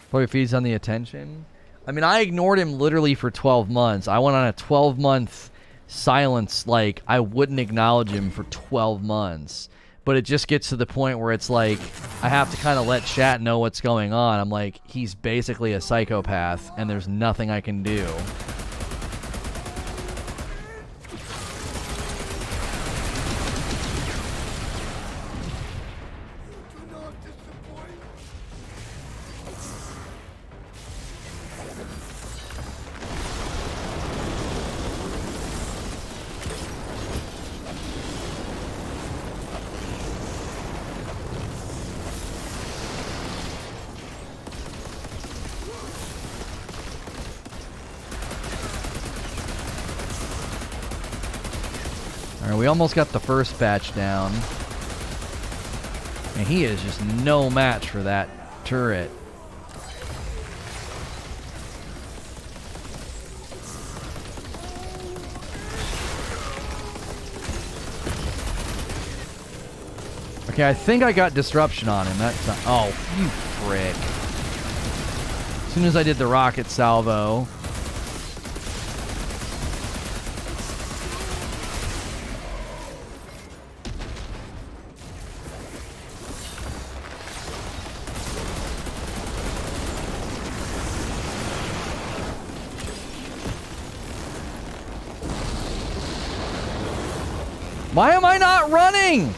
Probably feeds on the attention. I mean, I ignored him literally for 12 months. I went on a 12-month silence. Like, I wouldn't acknowledge him for 12 months. But it just gets to the point where it's like, I have to kind of let chat know what's going on. I'm like, he's basically a psychopath, and there's nothing I can do. We almost got the first batch down. And he is just no match for that turret. Okay, I think I got disruption on him. That's not, oh, you frick. soon as I did the rocket salvo. Why am I not running?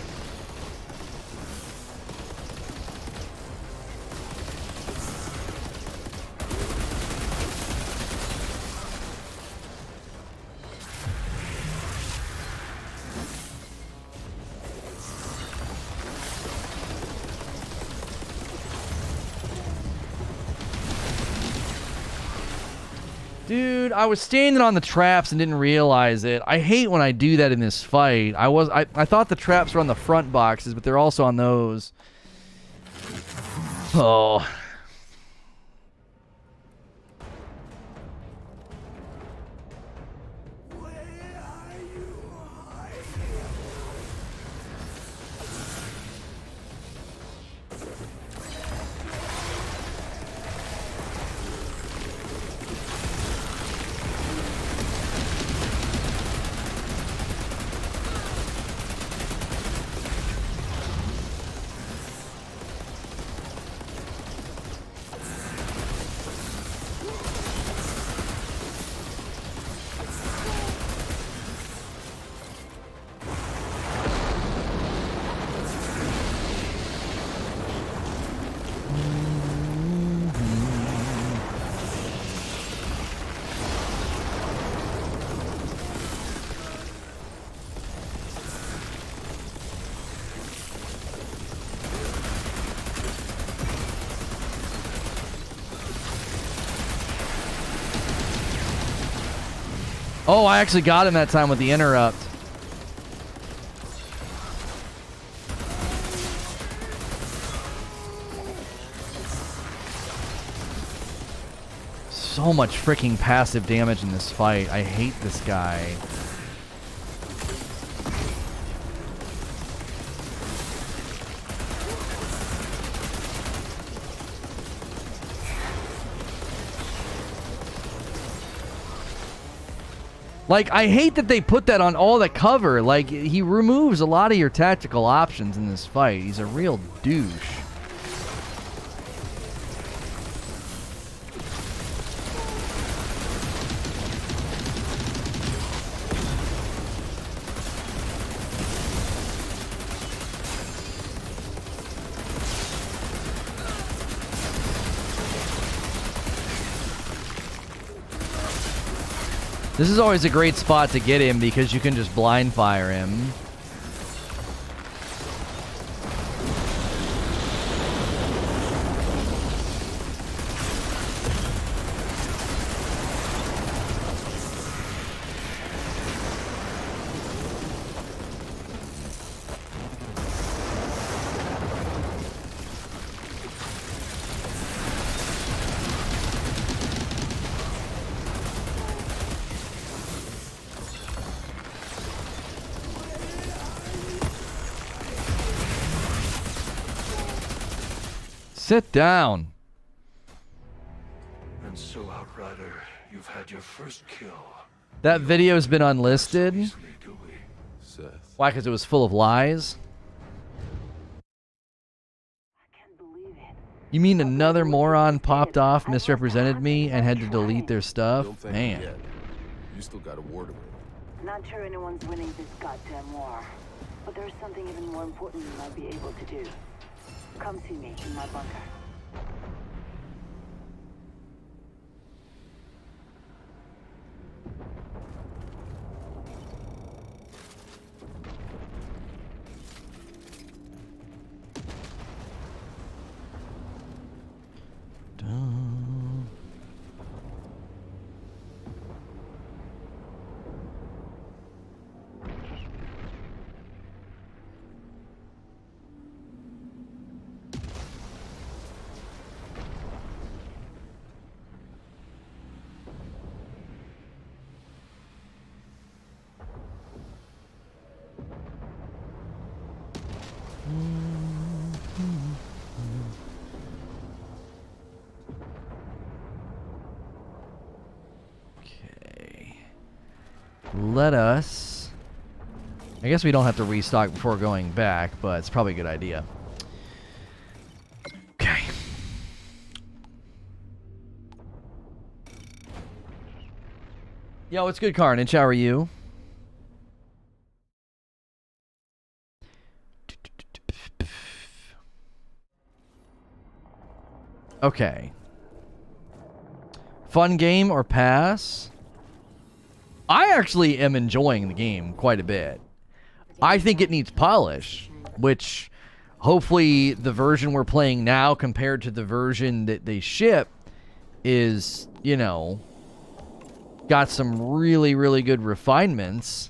Dude, I was standing on the traps and didn't realize it. I hate when I do that in this fight. I thought the traps were on the front boxes, but they're also on those. Oh. Oh, I actually got him that time with the interrupt. So much freaking passive damage in this fight. I hate this guy. Like, I hate that they put that on all the cover. Like, he removes a lot of your tactical options in this fight. He's a real douche. This is always a great spot to get him because you can just blind fire him. Sit down. And so, Outrider, you've had your first kill. That video's been unlisted. Easily, do we? Seth. Why? Because it was full of lies? You mean another moron popped off, misrepresented me, and had to delete their stuff? Don't thank Man. me yet. You still got a war to win. Not sure anyone's winning this goddamn war. But there's something even more important you might be able to do. Come see me in my bunker. let us... I guess we don't have to restock before going back, but it's probably a good idea. Okay. Yo, what's good, Carnage? How are you? Okay. Fun game or pass? I actually am enjoying the game quite a bit. I think it needs polish, which hopefully the version we're playing now compared to the version that they ship is, you know, got some really, really good refinements.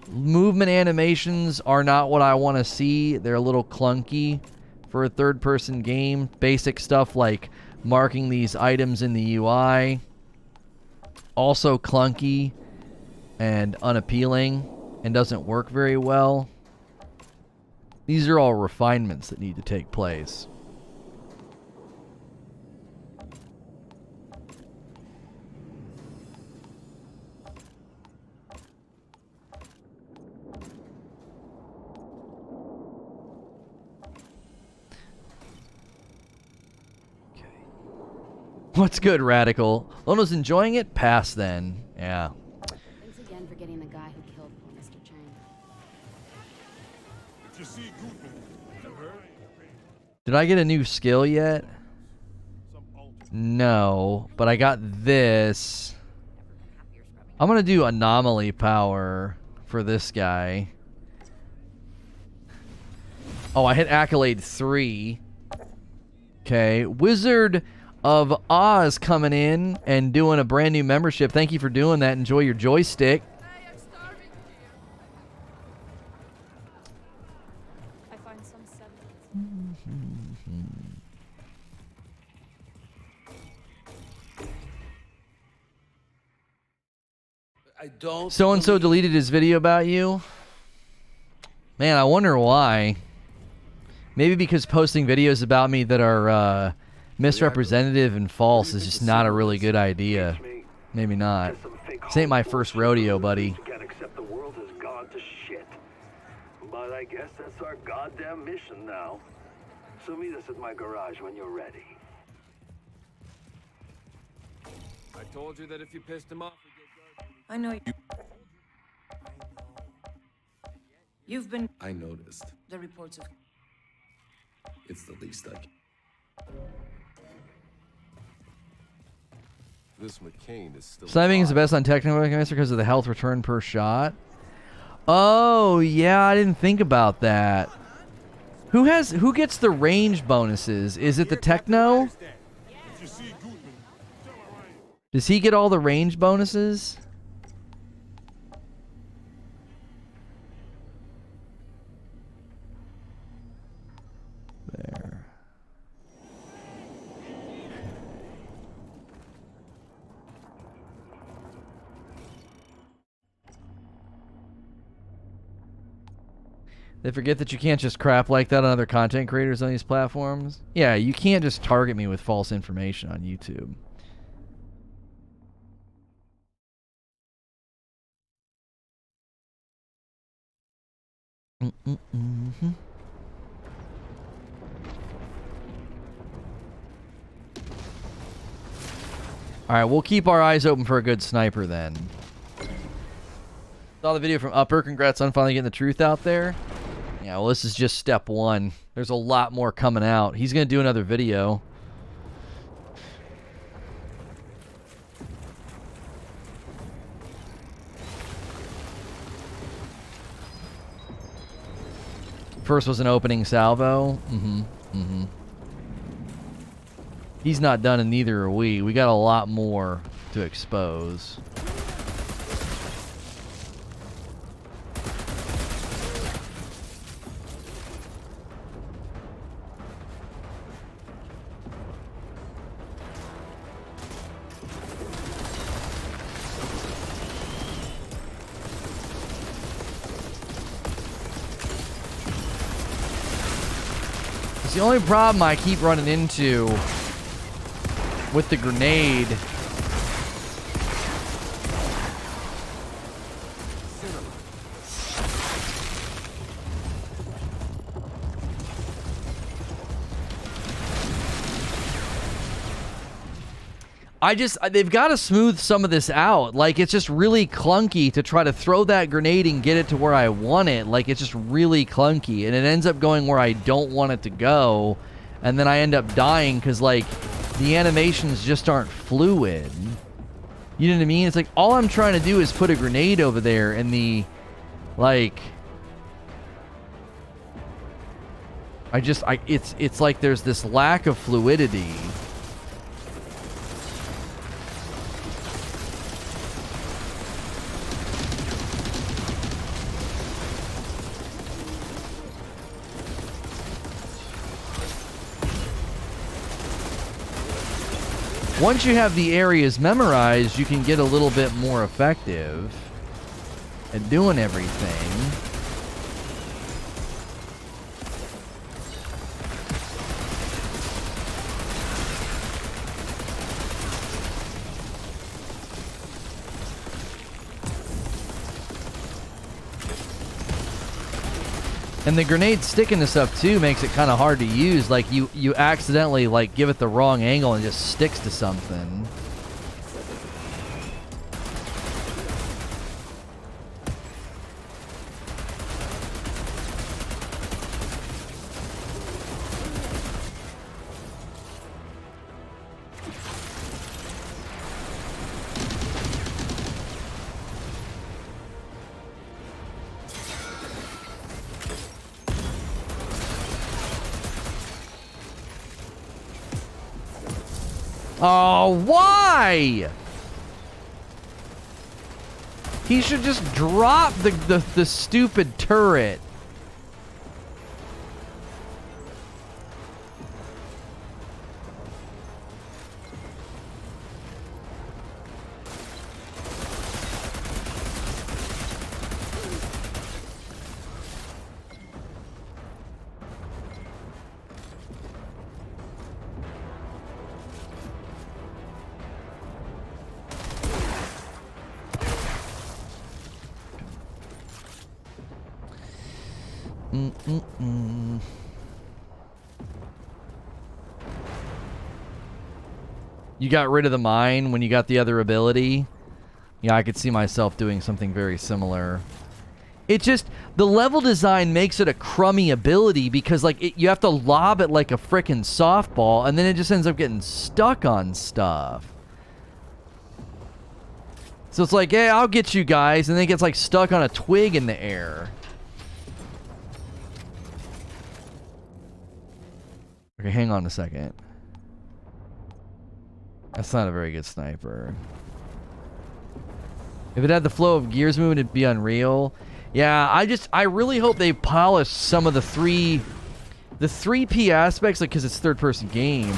Movement animations are not what I want to see. They're a little clunky for a third-person game. Basic stuff like marking these items in the UI. Also clunky and unappealing and doesn't work very well. These are all refinements that need to take place. Okay. What's good, Radical? Lono's enjoying it? Pass then. Yeah. Thanks again for getting the guy who killed poor Mr. Chang. If you see Goodman, tell her. Did I get a new skill yet? No, but I got this. I'm gonna do anomaly power for this guy. Oh, I hit accolade 3. Okay, Wizard of Oz coming in and doing a brand new membership. Thank you for doing that. Enjoy your joystick. I find some semblance. I don't. So-and-so deleted his video about you. Man, I wonder why. Maybe because posting videos about me that are misrepresentative and false is just not a really good idea. Maybe not. This ain't my first rodeo, buddy. Except the world has gone to shit. But I guess that's our goddamn mission now. So meet us at my garage when you're ready. I told you that if you pissed him off, we'd get guarded. I know you. You've been I noticed. the reports of. It's the least I can. This McCain is still Sniping is the best on Technomancer because of the health return per shot. Oh, yeah, I didn't think about that. Who gets the range bonuses? Is it the Techno? If you see Goodman, tell her I am. Does he get all the range bonuses? There. They forget that you can't just crap like that on other content creators on these platforms. Yeah, you can't just target me with false information on YouTube. Alright, we'll keep our eyes open for a good sniper then. Saw the video from Upper. Congrats on finally getting the truth out there. Yeah, well, this is just step 1. There's a lot more coming out. He's going to do another video. First was an opening salvo. He's not done, and neither are we. We got a lot more to expose. It's the only problem I keep running into with the grenade they've got to smooth some of this out. Like, it's just really clunky to try to throw that grenade and get it to where I want it. Like, it's just really clunky, and it ends up going where I don't want it to go, and then I end up dying because, like, the animations just aren't fluid. You know what I mean? It's like, all I'm trying to do is put a grenade over there, and the, like... it's like there's this lack of fluidity. Once you have the areas memorized, you can get a little bit more effective at doing everything. And the grenade sticking to stuff too makes it kind of hard to use. Like you accidentally like give it the wrong angle and it just sticks to something. Oh, why? He should just drop the stupid turret. You got rid of the mine when you got the other ability? Yeah, I could see myself doing something very similar. It just, the level design makes it a crummy ability because, like, you have to lob it like a frickin' softball, and then it just ends up getting stuck on stuff. So it's like, hey, I'll get you guys, and then it gets, like, stuck on a twig in the air. Okay, hang on a second. That's not a very good sniper. If it had the flow of gears movement, it'd be unreal. Yeah, I really hope they polish some of the 3P aspects, like, because it's third-person game.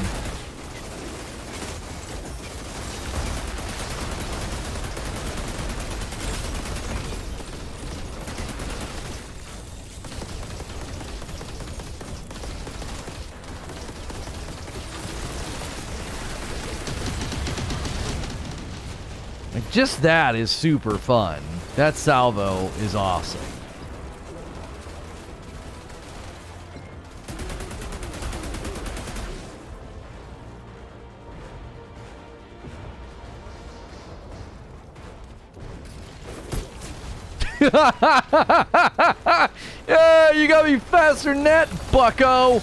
Like, just that is super fun. That salvo is awesome. Yeah, you gotta be faster than that, bucko.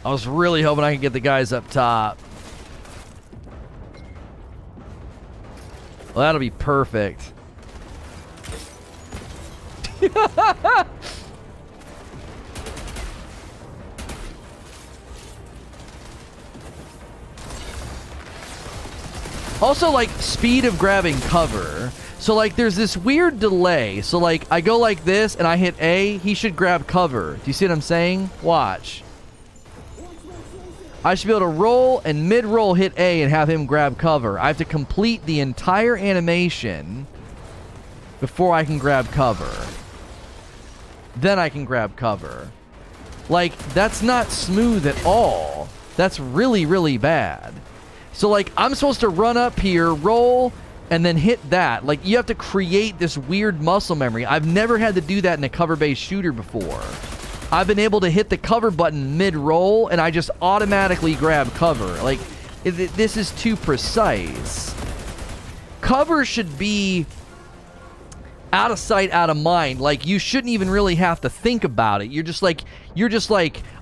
I was really hoping I could get the guys up top. Well, that'll be perfect. Also, like, speed of grabbing cover. So, like, there's this weird delay. So, like, I go like this and I hit A, he should grab cover. Do you see what I'm saying? Watch. I should be able to roll and mid-roll hit A and have him grab cover. I have to complete the entire animation before I can grab cover. Then I can grab cover. Like, that's not smooth at all. That's really, really bad. So, like, I'm supposed to run up here, roll, and then hit that. Like, you have to create this weird muscle memory. I've never had to do that in a cover-based shooter before. I've been able to hit the cover button mid-roll, and I just automatically grab cover. Like, this is too precise. Cover should be out of sight, out of mind. Like, you shouldn't even really have to think about it. You're just like,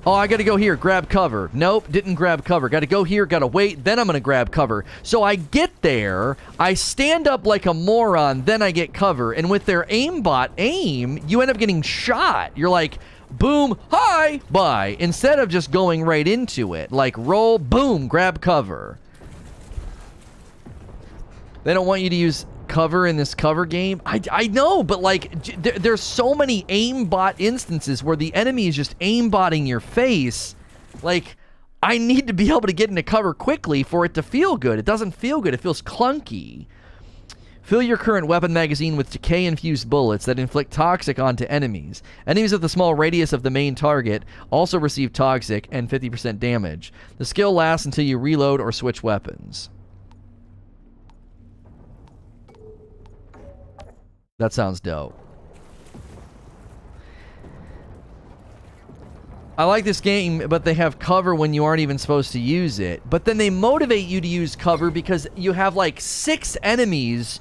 oh, I gotta go here, grab cover. Nope, didn't grab cover. Gotta go here, gotta wait, then I'm gonna grab cover. So I get there, I stand up like a moron, then I get cover. And with their aimbot aim, you end up getting shot. You're like, boom, hi, bye. Instead of just going right into it. Like, roll, boom, grab cover. They don't want you to use cover in this cover game. I know, but like there's so many aimbot instances where the enemy is just aimbotting your face. Like, I need to be able to get into cover quickly for it to feel good. It doesn't feel good. It feels clunky. Fill your current weapon magazine with decay-infused bullets that inflict toxic onto enemies. Enemies with a small radius of the main target also receive toxic and 50% damage. The skill lasts until you reload or switch weapons. That sounds dope. I like this game, but they have cover when you aren't even supposed to use it. But then they motivate you to use cover because you have like 6 enemies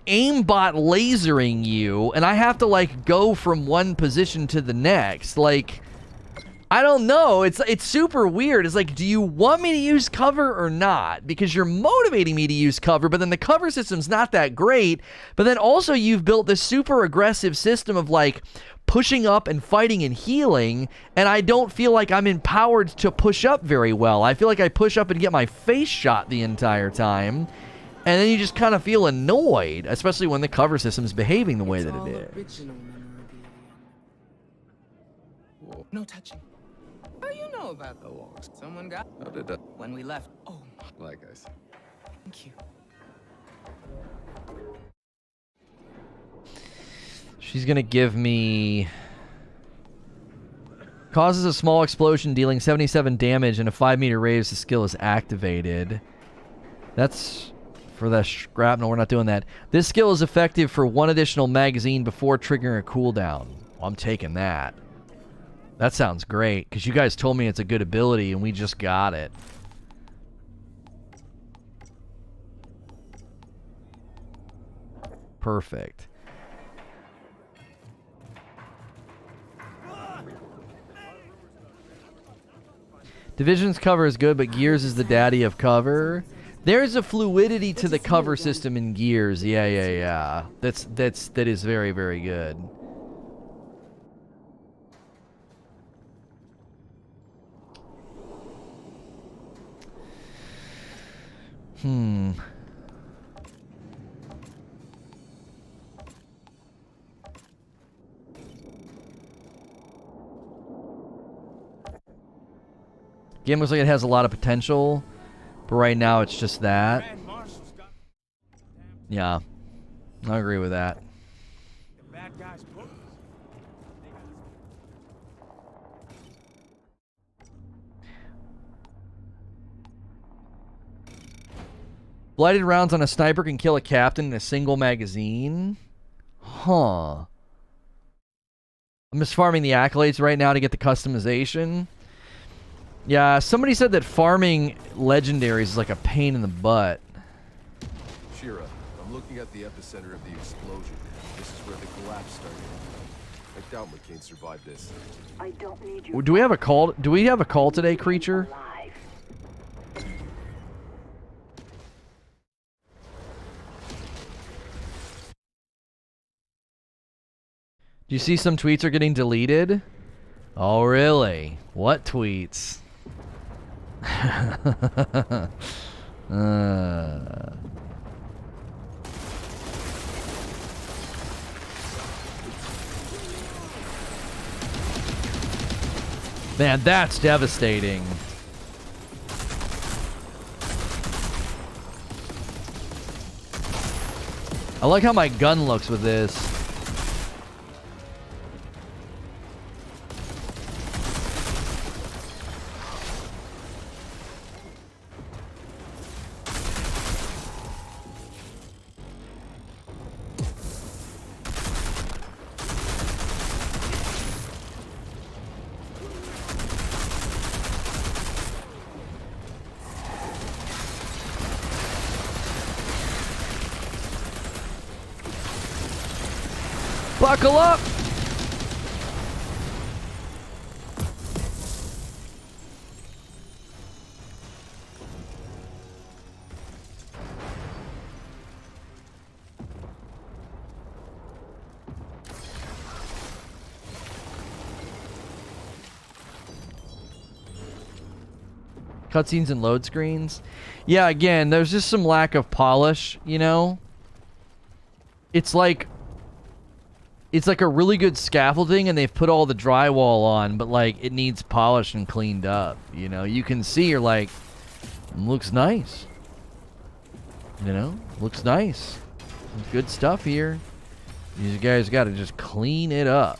aimbot lasering you, and I have to like go from one position to the next. Like, I don't know. It's super weird. It's like, do you want me to use cover or not? Because you're motivating me to use cover, but then the cover system's not that great. But then also you've built this super aggressive system of like pushing up and fighting and healing, and I don't feel like I'm empowered to push up very well. I feel like I push up and get my face shot the entire time, and then you just kind of feel annoyed, especially when the cover system's behaving the way that it is. No touching. Oh, you know about the walls. Someone got... How did that? When we left. Oh, my. Like I said. Thank you. She's gonna give me... Causes a small explosion dealing 77 damage and a 5-meter radius. The skill is activated. That's for the shrapnel. We're not doing that. This skill is effective for 1 additional magazine before triggering a cooldown. Well, I'm taking that. That sounds great, because you guys told me it's a good ability, and we just got it. Perfect. Division's cover is good, but Gears is the daddy of cover. There's a fluidity to the cover system in Gears. Yeah. That is very, very good. Game looks like it has a lot of potential, but right now it's just that. Yeah, I agree with that. Blighted rounds on a sniper can kill a captain in a single magazine? Huh. I'm just farming the accolades right now to get the customization. Yeah, somebody said that farming legendaries is like a pain in the butt. Shira, I'm looking at the epicenter of the explosion. This is where the collapse started. I doubt McCain survived this. I don't need you. Do we have a call? Do we have a call today, creature? Do you see some tweets are getting deleted? Oh, really? What tweets? Man, that's devastating. I like how my gun looks with this. Buckle up! Cutscenes and load screens. Yeah, again, there's just some lack of polish, you know? It's like a really good scaffolding and they've put all the drywall on, but like it needs polished and cleaned up, you know? You can see, you're like, looks nice. You know? Looks nice. Good stuff here. These guys got to just clean it up.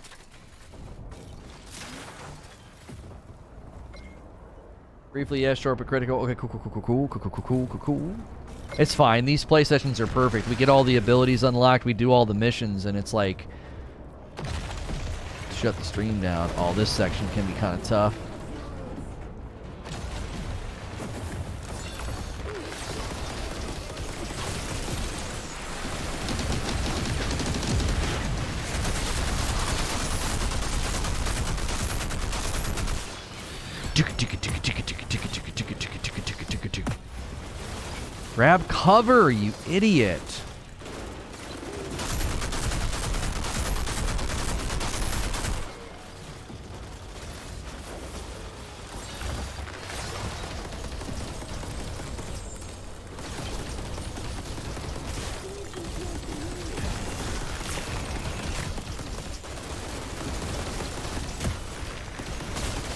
Briefly, yes, short but critical. Okay, cool. It's fine. These play sessions are perfect. We get all the abilities unlocked. We do all the missions, and it's like... Shut the stream down. Oh, this section can be kind of tough. Grab cover, you idiot.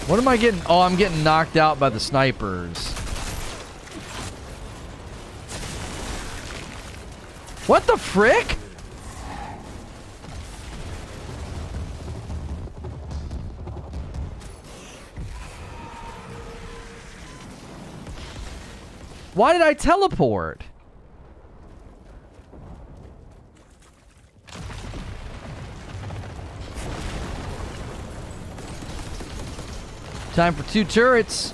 What am I getting? Oh, I'm getting knocked out by the snipers. What the frick? Why did I teleport? Time for 2 turrets.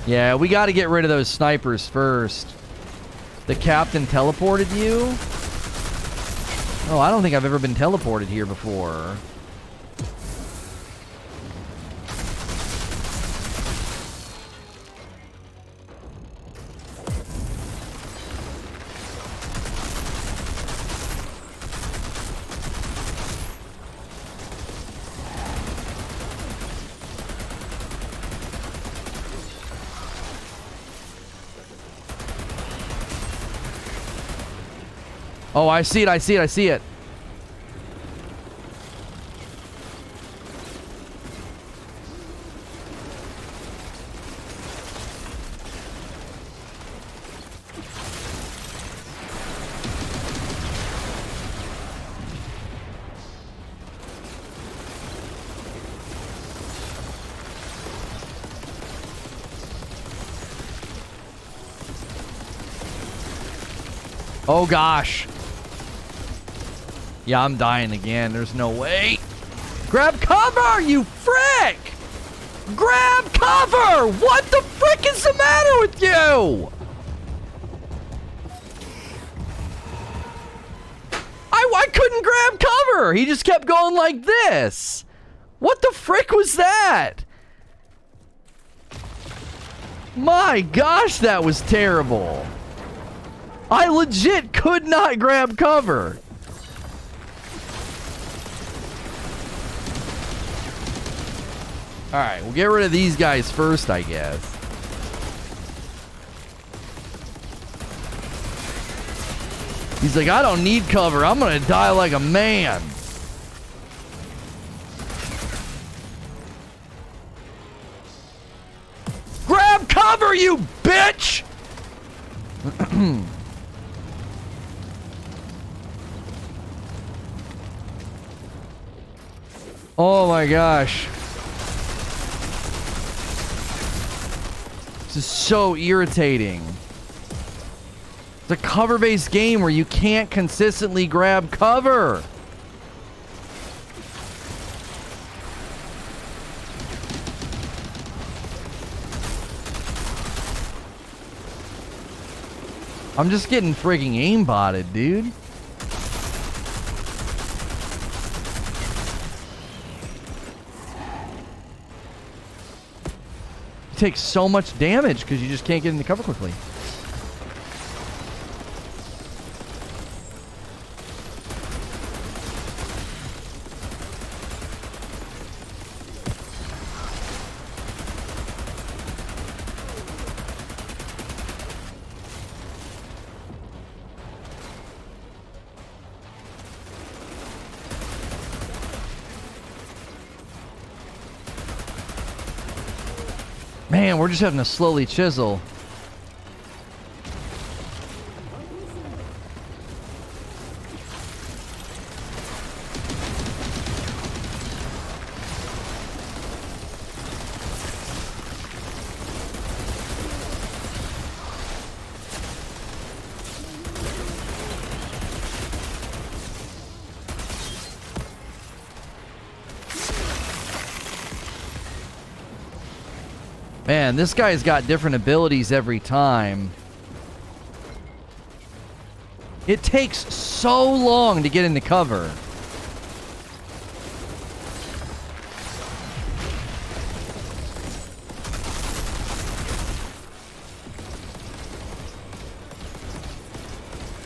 Yeah, we got to get rid of those snipers first. The captain teleported you? Oh, I don't think I've ever been teleported here before. Oh, I see it, I see it, I see it. Oh, gosh. Yeah, I'm dying again. There's no way. Grab cover, you frick! Grab cover! What the frick is the matter with you? I couldn't grab cover. He just kept going like this. What the frick was that? My gosh, that was terrible. I legit could not grab cover. Alright, we'll get rid of these guys first, I guess. He's like, I don't need cover. I'm gonna die like a man. Grab cover, you bitch! Oh my gosh. This is so irritating. It's a cover-based game where you can't consistently grab cover. I'm just getting frigging aimbotted, dude. You take so much damage because you just can't get into cover quickly. Man, we're just having to slowly chisel. Man, this guy's got different abilities every time. It takes so long to get into cover.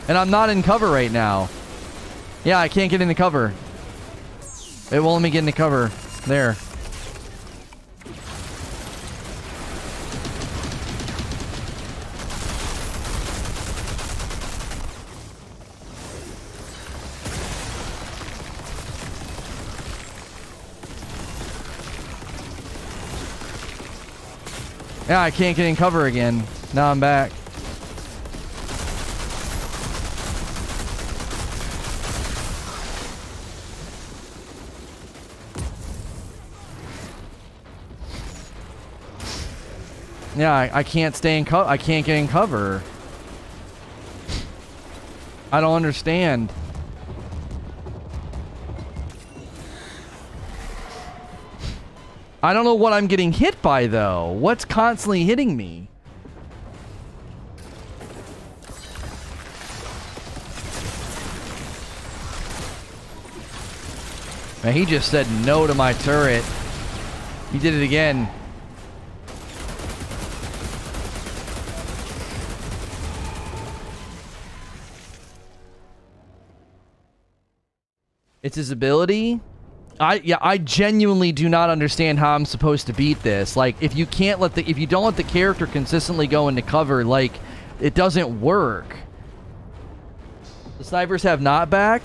And I'm not in cover right now. Yeah, I can't get into cover. It won't let me get into cover. There. Yeah, I can't get in cover again. Now I'm back. Yeah, I can't stay in cover. I can't get in cover. I don't understand. I don't know what I'm getting hit by, though. What's constantly hitting me? Man, he just said no to my turret. He did it again. It's his ability? I genuinely do not understand how I'm supposed to beat this. Like, if you don't let the character consistently go into cover, like, it doesn't work. The snipers have knockback.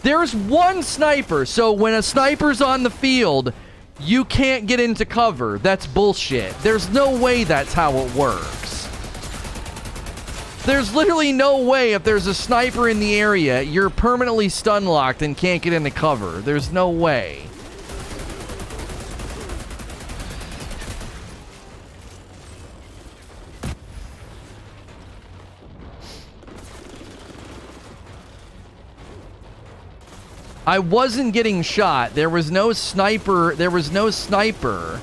There's one sniper, so when a sniper's on the field, you can't get into cover. That's bullshit. There's no way that's how it works. There's literally no way if there's a sniper in the area, you're permanently stun locked and can't get into cover. There's no way. I wasn't getting shot. There was no sniper. There was no sniper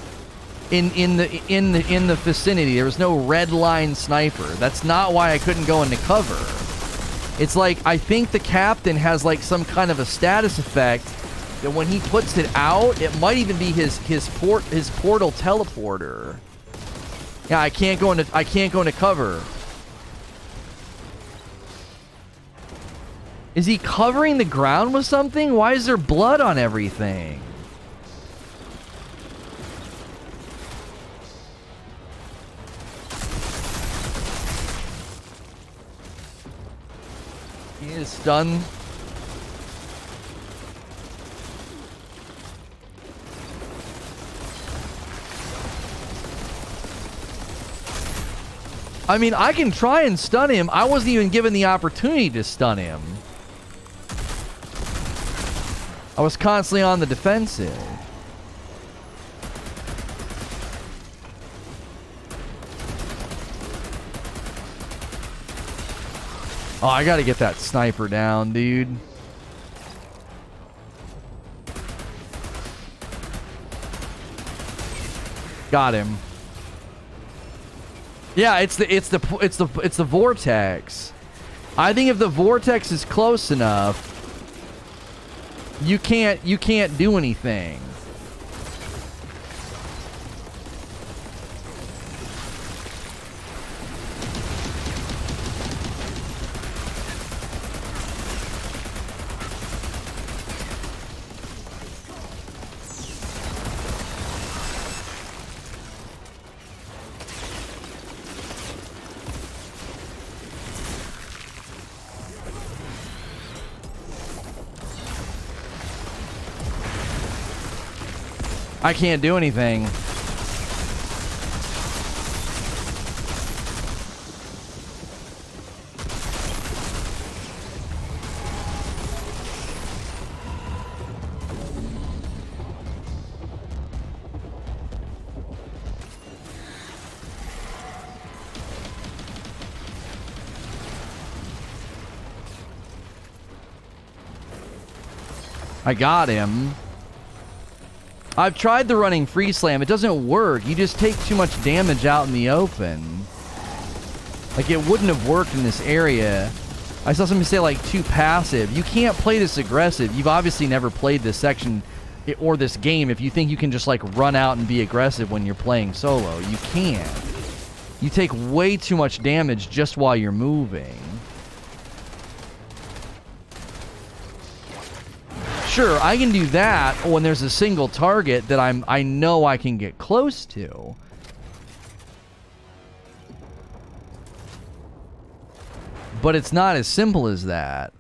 in the vicinity. There was no red line sniper. That's not why I couldn't go into cover. It's like, I think the captain has like some kind of a status effect that when he puts it out, it might even be his portal teleporter. Yeah, I can't go into cover. Is he covering the ground with something? Why is there blood on everything? He is stunned. I mean, I can try and stun him. I wasn't even given the opportunity to stun him. I was constantly on the defensive. Oh, I gotta get that sniper down, dude. Got him. Yeah, it's the vortex. I think if the vortex is close enough, you can't do anything. I can't do anything. I got him. I've tried the running free slam. It doesn't work. You just take too much damage out in the open. Like, it wouldn't have worked in this area. I saw somebody say, like, too passive. You can't play this aggressive. You've obviously never played this section or this game if you think you can just, like, run out and be aggressive when you're playing solo. You can't. You take way too much damage just while you're moving. Sure, I can do that when there's a single target that I know I can get close to. But it's not as simple as that.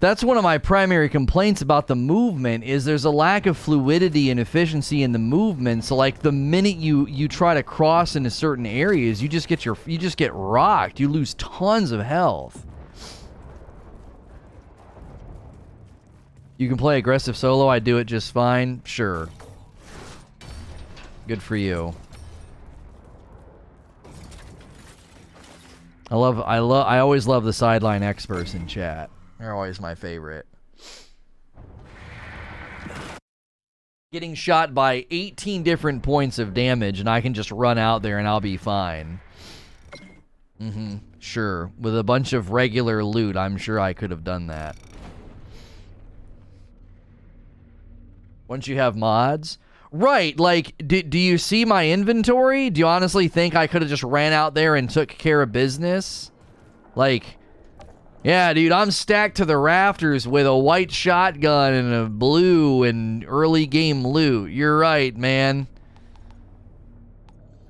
That's one of my primary complaints about the movement, is there's a lack of fluidity and efficiency in the movement. So like the minute you try to cross into certain areas, you just get rocked. You lose tons of health. You can play aggressive solo. I do it just fine. Sure. Good for you. I always love the sideline experts in chat. They're always my favorite. Getting shot by 18 different points of damage, and I can just run out there and I'll be fine. Sure. With a bunch of regular loot, I'm sure I could have done that. Once you have mods? Right, like, do you see my inventory? Do you honestly think I could have just ran out there and took care of business? Like... yeah, dude, I'm stacked to the rafters with a white shotgun and a blue and early game loot. You're right, man.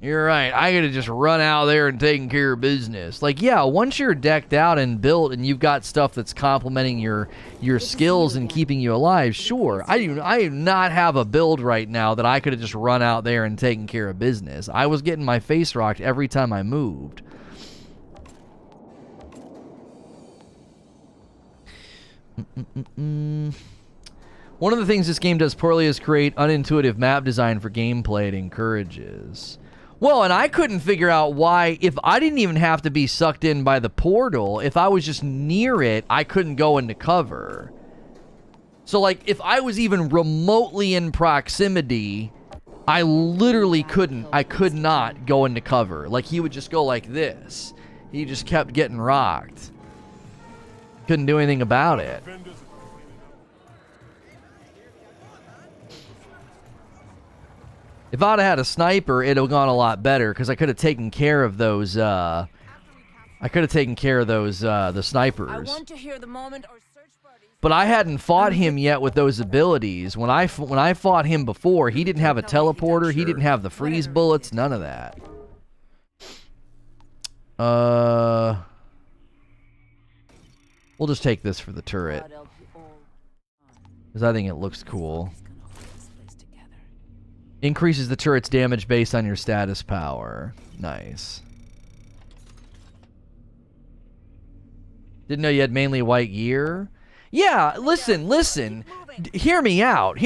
You're right. I could have just run out there and taken care of business. Like, yeah, once you're decked out and built and you've got stuff that's complementing your skills and keeping you alive, sure. I do not have a build right now that I could have just run out there and taken care of business. I was getting my face rocked every time I moved. One of the things this game does poorly is create unintuitive map design for gameplay it encourages. Well, and I couldn't figure out why, if I didn't even have to be sucked in by the portal, if I was just near it, I couldn't go into cover. So, like, if I was even remotely in proximity, I literally couldn't. I could not go into cover. Like, he would just go like this. He just kept getting rocked. Couldn't do anything about it. If I'd have had a sniper, it'd have gone a lot better because I could have taken care of those. The snipers. But I hadn't fought him yet with those abilities. When I fought him before, he didn't have a teleporter. He didn't have the freeze bullets. None of that. We'll just take this for the turret. Because I think it looks cool. Increases the turret's damage based on your status power. Nice. Didn't know you had mainly white gear? Yeah, listen. Hear me out.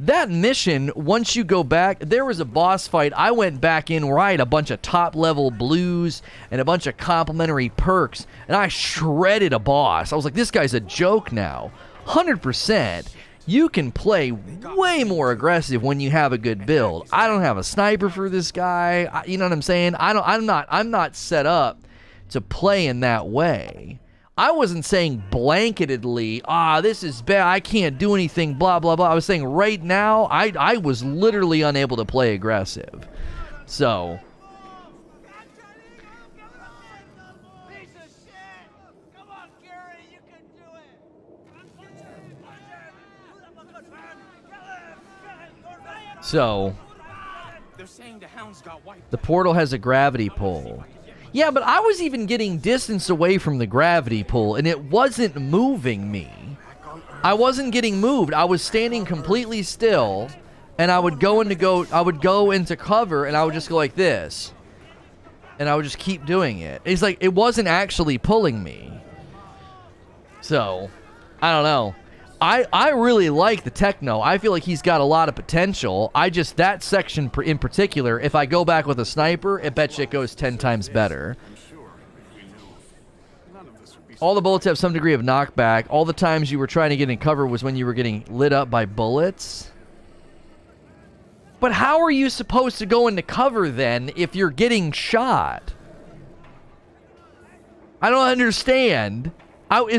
That mission, once you go back, there was a boss fight. I went back in where I had a bunch of top-level blues and a bunch of complimentary perks, and I shredded a boss. I was like, this guy's a joke now. 100%. You can play way more aggressive when you have a good build. I don't have a sniper for this guy. You know what I'm saying? I'm not set up to play in that way. I wasn't saying blanketedly, this is bad, I can't do anything, blah, blah, blah. I was saying right now, I was literally unable to play aggressive. So. So. The portal has a gravity pull. Yeah, but I was even getting distance away from the gravity pull, and it wasn't moving me. I wasn't getting moved. I was standing completely still, and I would go into cover, and I would just go like this, and I would just keep doing it. It's like it wasn't actually pulling me. So, I don't know. I really like the Techno. I feel like he's got a lot of potential. That section in particular, if I go back with a sniper, I bet you it goes 10 times better. All the bullets have some degree of knockback. All the times you were trying to get in cover was when you were getting lit up by bullets. But how are you supposed to go into cover then if you're getting shot? I don't understand.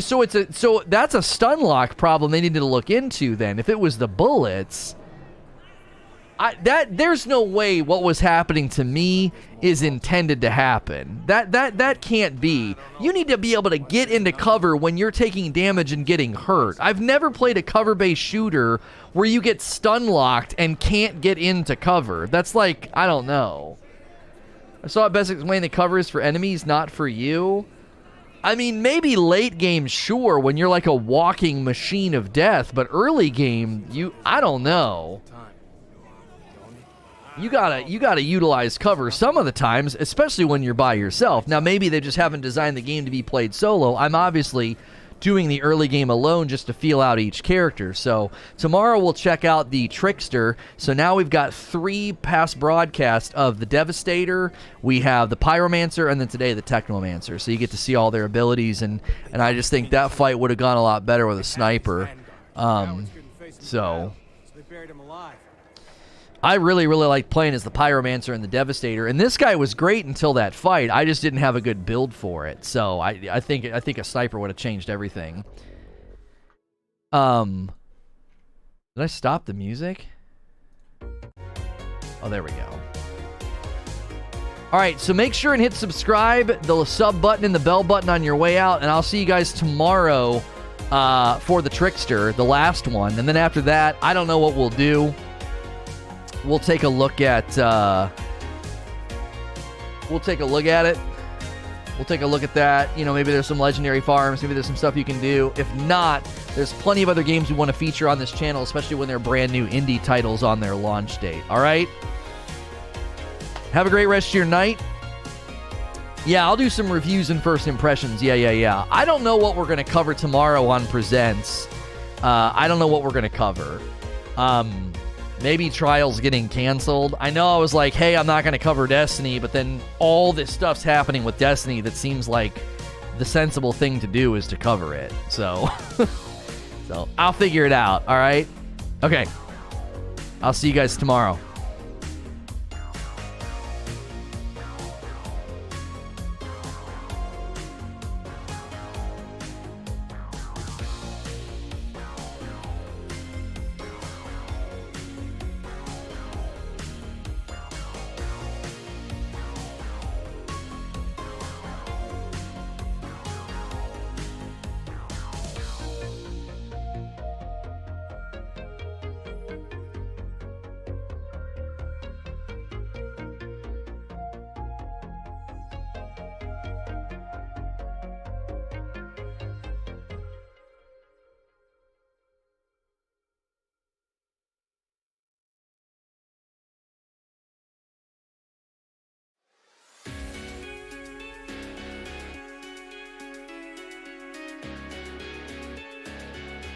So that's a stun lock problem they needed to look into then. If it was the bullets, there's no way what was happening to me is intended to happen. That can't be. You need to be able to get into cover when you're taking damage and getting hurt. I've never played a cover-based shooter where you get stun locked and can't get into cover. That's like, I don't know. I saw it best explained the cover is for enemies, not for you. I mean, maybe late game, sure, when you're like a walking machine of death, but early game, I don't know. You gotta utilize cover some of the times, especially when you're by yourself. Now, maybe they just haven't designed the game to be played solo. I'm obviously doing the early game alone just to feel out each character. So tomorrow we'll check out the Trickster. So now we've got 3 past broadcasts of the Devastator, we have the Pyromancer, and then today the Technomancer. So you get to see all their abilities, and I just think that fight would have gone a lot better with a sniper. So I really, really like playing as the Pyromancer and the Devastator, and this guy was great until that fight. I just didn't have a good build for it, so I think a sniper would have changed everything. Did I stop the music? Oh, there we go. All right, so make sure and hit subscribe, the sub button and the bell button on your way out, and I'll see you guys tomorrow for the Trickster, the last one, and then after that, I don't know what we'll do. We'll take a look at it. We'll take a look at that. You know, maybe there's some legendary farms. Maybe there's some stuff you can do. If not, there's plenty of other games we want to feature on this channel, especially when they're brand new indie titles on their launch date. All right? Have a great rest of your night. Yeah, I'll do some reviews and first impressions. Yeah. I don't know what we're going to cover tomorrow on Presents. I don't know what we're going to cover. Maybe Trials getting canceled. I know I was like, hey, I'm not going to cover Destiny, but then all this stuff's happening with Destiny that seems like the sensible thing to do is to cover it. So, so I'll figure it out, all right? Okay. I'll see you guys tomorrow.